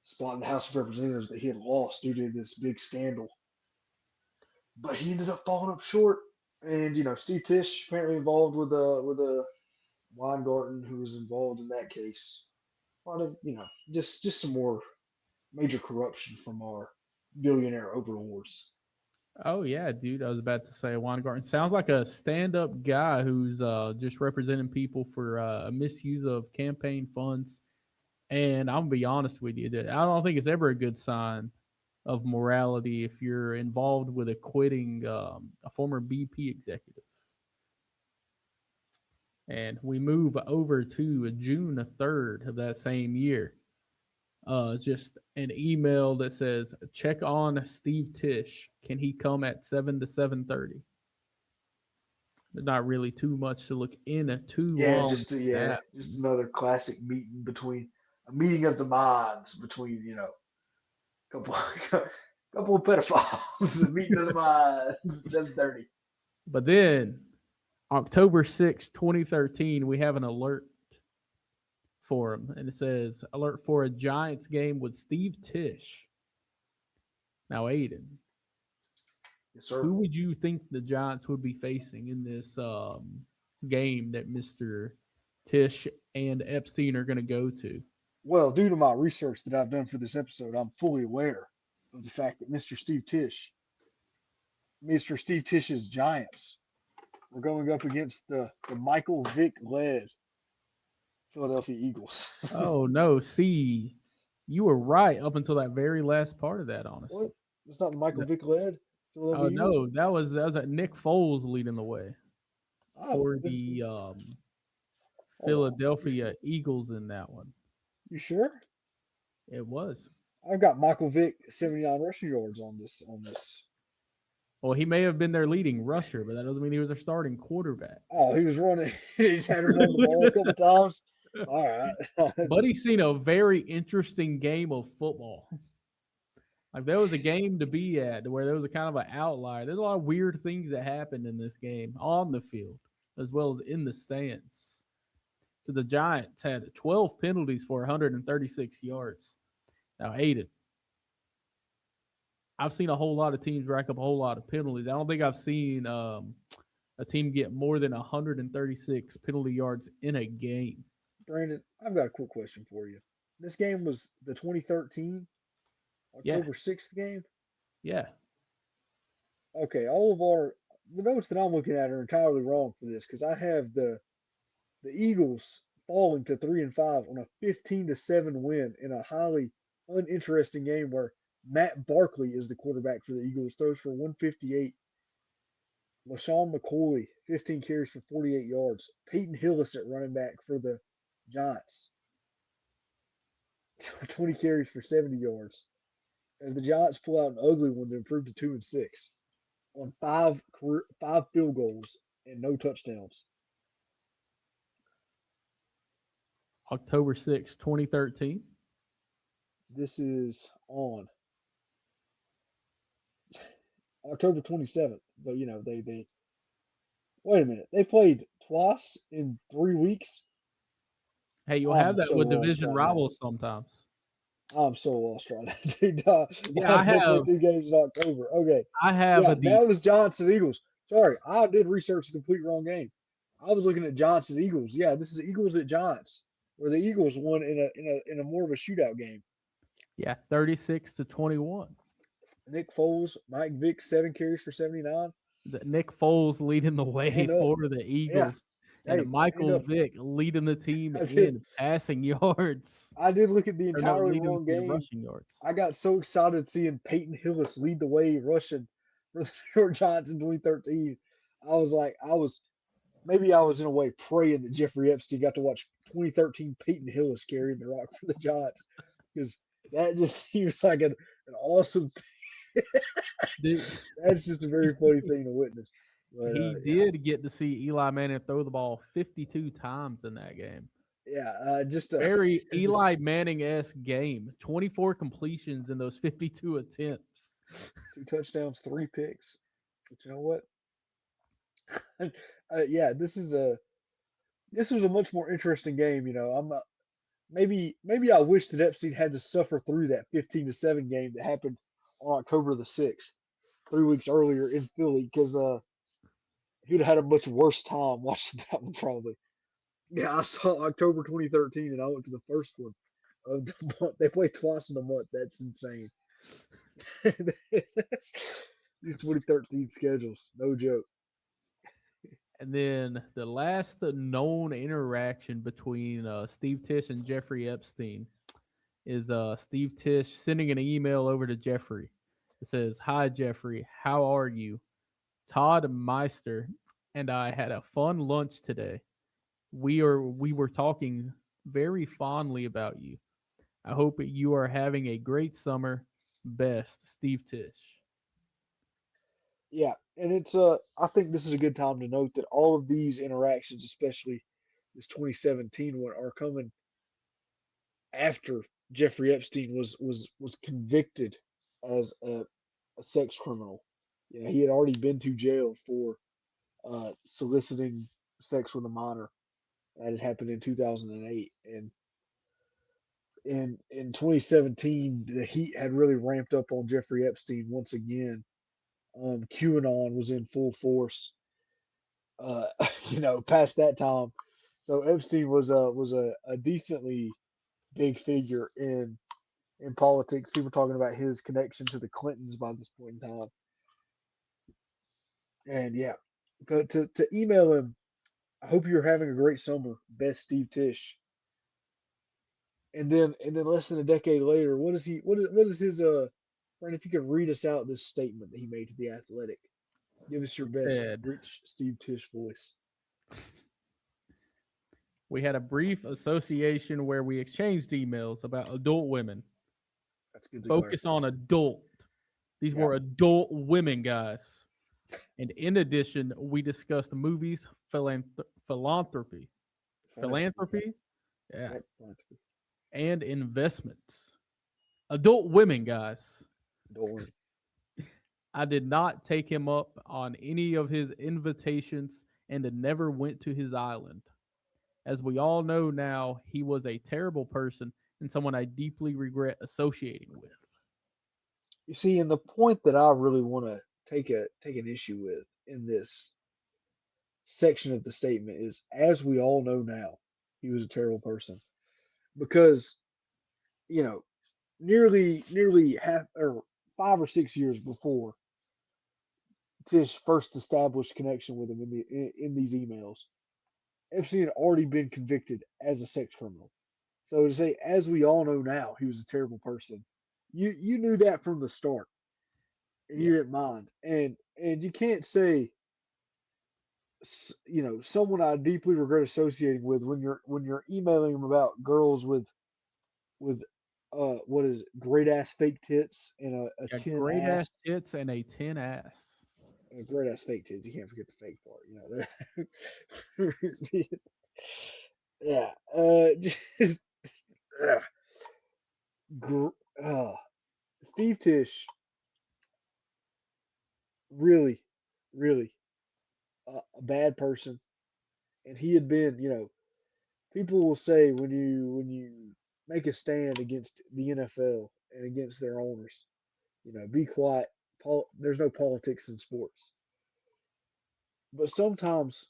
spot in the House of Representatives that he had lost due to this big scandal. But he ended up falling up short. And Steve Tisch apparently involved with a Weingarten who was involved in that case. A lot of just some more major corruption from our billionaire overlords. Oh yeah, dude. I was about to say Weingarten sounds like a stand-up guy who's just representing people for a misuse of campaign funds. And I'm gonna be honest with you, I don't think it's ever a good sign of morality if you're involved with acquitting a former BP executive. And we move over to June 3rd of that same year. Just an email that says, check on Steve Tisch. Can he come at 7 to 7:30? There's not really too much to look into Yeah, on just that. just another classic meeting between a meeting of the minds between a couple couple of pedophiles, a meeting of the minds, 7:30. But then October 6th, 2013, we have an alert for him. And it says, alert for a Giants game with Steve Tisch. Now, Ayden, Yes, sir. who would you think the Giants would be facing in this game that Mr. Tisch and Epstein are going to go to? Well, due to my research that I've done for this episode, I'm fully aware of the fact that Mr. Steve Tisch's Giants were going up against the Michael Vick led Philadelphia Eagles. Oh, no. See, you were right up until that very last part of that, honestly. What? It's not the Michael No, Vick led oh, Philadelphia Eagles? no. That was Nick Foles leading the way Oh, for the hold on. Philadelphia Eagles in that one. You sure? It was. I've got Michael Vick 79 rushing yards on this. Well, he may have been their leading rusher, but that doesn't mean he was their starting quarterback. Oh, he was running. He just had to run the ball a couple times. All right. Buddy's seen a very interesting game of football. Like there was a game to be at where there was a kind of an outlier. There's a lot of weird things that happened in this game on the field as well as in the stands. So the Giants had 12 penalties for 136 yards. Now, Ayden, I've seen a whole lot of teams rack up a whole lot of penalties. I don't think I've seen a team get more than 136 penalty yards in a game. Brandon, I've got a quick question for you. This game was the 2013 October 6th game? Yeah. Okay, the notes that I'm looking at are entirely wrong for this because I have the Eagles falling to 3-5 on a 15-7 win in a highly uninteresting game where Matt Barkley is the quarterback for the Eagles, throws for 158. LaShawn McCoy, 15 carries for 48 yards. Peyton Hillis at running back for the Giants, 20 carries for 70 yards. As the Giants pull out an ugly one to improve to 2-6 on five field goals and no touchdowns. October 6th, 2013. This is on October 27th. But they wait a minute. They played twice in 3 weeks. Hey, you'll have I'm that so with lost division right now. rivals sometimes. I'm so lost right now, dude. Yeah, I They played have 2 games in October. Okay. I have Yeah, the that was Giants and Eagles. Sorry, I did research the complete wrong game. I was looking at Giants and Eagles. Yeah, this is Eagles at Giants, where the Eagles won in a more of a shootout game. 36-21. Nick Foles, Mike Vick, 7 carries for 79. Nick Foles leading the way One up. for the Yeah. Eagles, and Hey, ain't Michael no. Vick leading the team I did. in passing yards, I did look at the or no, entirely leading the wrong team in game. rushing yards. I got so excited seeing Peyton Hillis lead the way rushing for the New York Giants in 2013. I was like, maybe I was in a way praying that Jeffrey Epstein got to watch 2013 Peyton Hillis carrying the rock for the Giants because that just seems like an awesome. Did, That's just a very funny thing to witness. But he did get to see Eli Manning throw the ball 52 times in that game. just Very Eli Manning-esque game. 24 completions in those 52 attempts. 2 touchdowns, 3 picks. But you know what? Yeah, this was a much more interesting game. I'm not, maybe I wish that Epstein had to suffer through that 15-7 game that happened on October the 6th, 3 weeks earlier in Philly, because he'd have had a much worse time watching that one probably. Yeah, I saw October 2013, and I went to the first one of the month. They play twice in a month. That's insane. These 2013 schedules, no joke. And then the last known interaction between Steve Tisch and Jeffrey Epstein is Steve Tisch sending an email over to Jeffrey. It says, "Hi Jeffrey, how are you? Todd Meister and I had a fun lunch today. We were talking very fondly about you. I hope that you are having a great summer. Best, Steve Tisch." Yeah, and I think this is a good time to note that all of these interactions, especially this 2017 one, are coming after Jeffrey Epstein was convicted as a sex criminal. He had already been to jail for soliciting sex with a minor. That had happened in 2008, and in 2017, the heat had really ramped up on Jeffrey Epstein once again. QAnon was in full force. Uh, past that time, so Epstein was a decently big figure in politics. People talking about his connection to the Clintons by this point in time. And yeah, but to email him, I hope you're having a great summer. Best, Steve Tisch. And then less than a decade later, what is his Brandon, if you could read us out this statement that he made to the Athletic. Give us your best Said, rich Steve Tisch voice. "We had a brief association where we exchanged emails about adult women. That's good to Focus clarify. on adult. These Yeah. were adult women, guys. And in addition, we discussed movies, philanthropy, Philanthropy. yeah, Yep, philanthropy. and investments. Adult women, guys. Don't worry. I did not take him up on any of his invitations and never went to his island. As we all know now, he was a terrible person and someone I deeply regret associating with." You see, and the point that I really want to take an issue with in this section of the statement is, as we all know now, he was a terrible person because you know nearly half or 5 or 6 years before Tish first established connection with him in these emails, Epstein had already been convicted as a sex criminal. So to say, as we all know now, he was a terrible person. You knew that from the start, and you Yeah. didn't mind. And you can't say, someone I deeply regret associating with when you're emailing him about girls with what is it, great ass fake tits and a Got 10 great ass. ass tits and a 10 ass. Great ass fake tits. You can't forget the fake part. Yeah. Just, ugh. uh, Steve Tisch, really, really a bad person, and he had been, people will say when you make a stand against the NFL and against their owners, be quiet. There's no politics in sports, but sometimes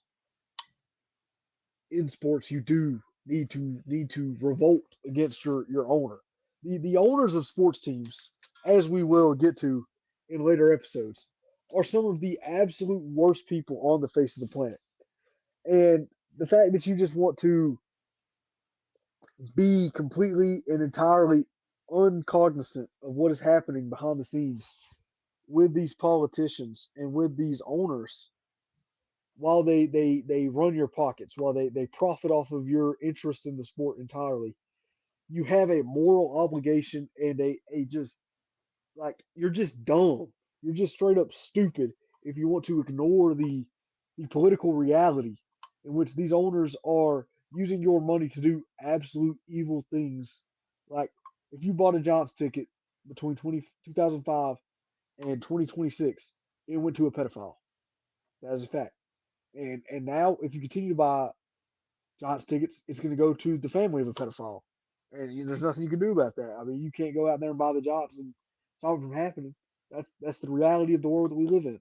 in sports you do need to revolt against your owner. The owners of sports teams, as we will get to in later episodes, are some of the absolute worst people on the face of the planet. And the fact that you just want to be completely and entirely uncognizant of what is happening behind the scenes with these politicians and with these owners while they run your pockets, while they profit off of your interest in the sport entirely, you have a moral obligation and a just like you're just dumb. You're just straight up stupid if you want to ignore the political reality in which these owners are using your money to do absolute evil things. Like if you bought a Giants ticket between 2005 and 2026, it went to a pedophile. That is a fact. And now if you continue to buy Giants tickets, it's going to go to the family of a pedophile, and there's nothing you can do about that. I mean, you can't go out there and buy the Giants and stop it from happening. That's the reality of the world that we live in.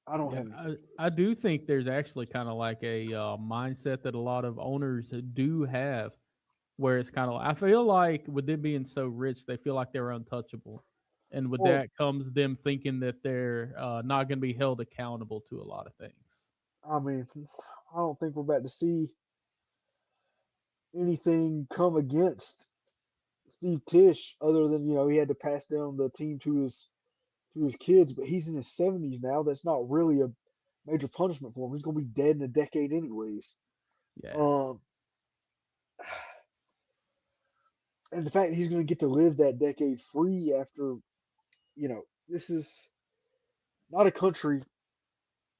I don't Yeah, have anything. I do think there's actually kind of like a mindset that a lot of owners do have, where it's kind of I feel like with them being so rich, they feel like they're untouchable, and with Well, that comes them thinking that they're not going to be held accountable to a lot of things. I mean, I don't think we're about to see anything come against Steve Tisch other than he had to pass down the team to his kids, but he's in his 70s now. That's not really a major punishment for him. He's going to be dead in a decade anyways. Yeah. Um, and the fact that he's going to get to live that decade free after, this is not a country.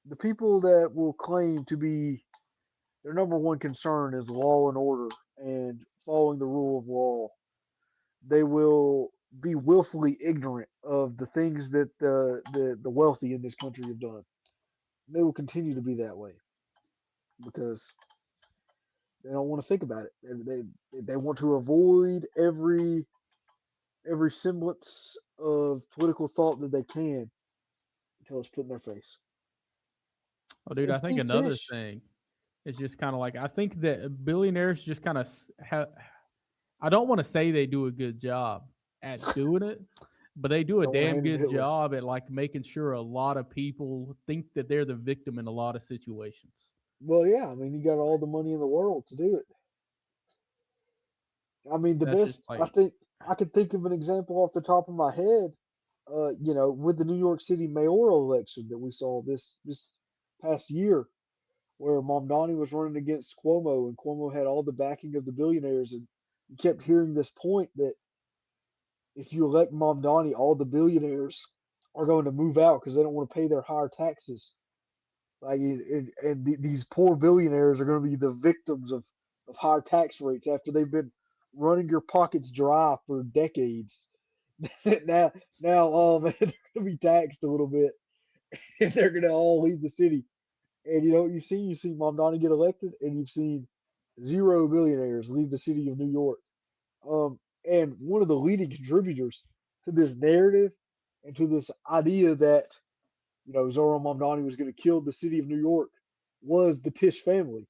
The people that will claim to be their number one concern is law and order and following the rule of law, they will be willfully ignorant of the things that the wealthy in this country have done. They will continue to be that way because they don't want to think about it. They want to avoid every semblance of political thought that they can until it's put in their face. Oh, dude, And I think Steve another Tisch, thing is just kind of like I think that billionaires just kind of I don't want to say they do a good job at doing it, but they do a don't want to damn hand him to good Hitler. job at like making sure a lot of people think that they're the victim in a lot of situations. Well, yeah, I mean, you got all the money in the world to do it. I mean, the That's just best I like, think I could think of an example off the top of my head. With the New York City mayoral election that we saw this past year, where Mamdani was running against Cuomo, and Cuomo had all the backing of the billionaires, and you kept hearing this point that if you elect Mamdani, all the billionaires are going to move out because they don't want to pay their higher taxes. Like, these poor billionaires are going to be the victims of higher tax rates after they've been running your pockets dry for decades. now, man, they're going to be taxed a little bit, and they're going to all leave the city. And you've seen Mamdani get elected, and you've seen zero billionaires leave the city of New York. And one of the leading contributors to this narrative and to this idea that Zoran Mamdani was going to kill the city of New York was the Tisch family.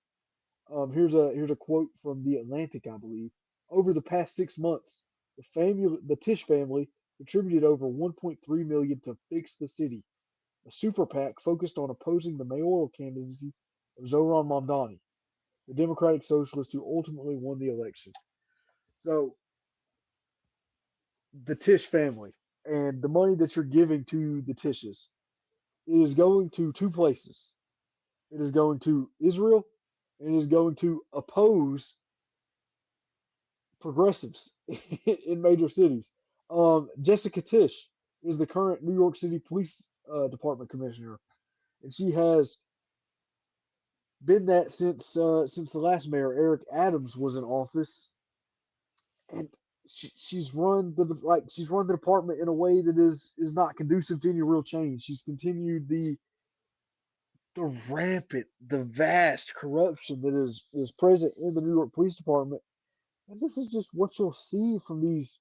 Here's a quote from the Atlantic, I believe. Over the past 6 months, the Tisch family contributed over 1.3 million to fix the city. A super PAC focused on opposing the mayoral candidacy of Zoran Mamdani, the Democratic Socialist who ultimately won the election. So the Tisch family and the money that you're giving to the Tisches is going to two places. It is going to Israel, and it is going to oppose progressives in major cities. Jessica Tisch is the current New York City Police Department commissioner, and she has been that since the last mayor Eric Adams was in office. and she's run the department in a way that is not conducive to any real change. She's continued the vast corruption that is present in the New York Police Department. And this is just what you'll see from these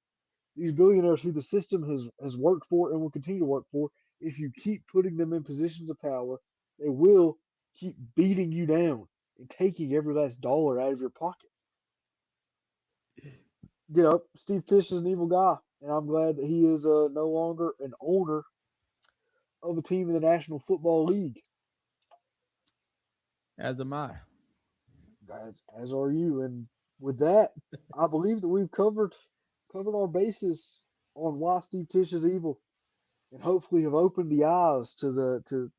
billionaires who the system has worked for and will continue to work for. If you keep putting them in positions of power, they will keep beating you down and taking every last dollar out of your pocket. Steve Tisch is an evil guy, and I'm glad that he is no longer an owner of a team in the National Football League. As am I. As are you. And with that, I believe that we've covered our bases on why Steve Tisch is evil, and hopefully have opened the eyes to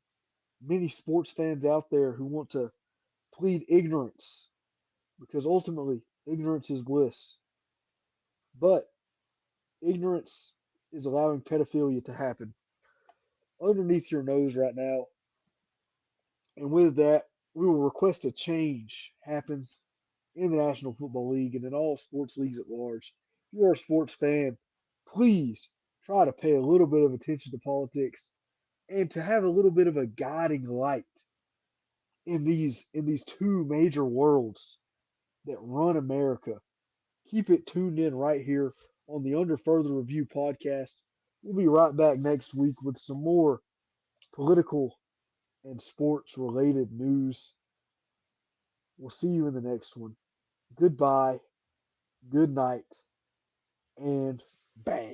many sports fans out there who want to plead ignorance, because ultimately ignorance is bliss. But ignorance is allowing pedophilia to happen underneath your nose right now. And with that, we will request a change happens in the National Football League and in all sports leagues at large. If you're a sports fan, please try to pay a little bit of attention to politics and to have a little bit of a guiding light in these two major worlds that run America. Keep it tuned in right here on the Under Further Review podcast. We'll be right back next week with some more political and sports related news. We'll see you in the next one. Goodbye, good night, and bang.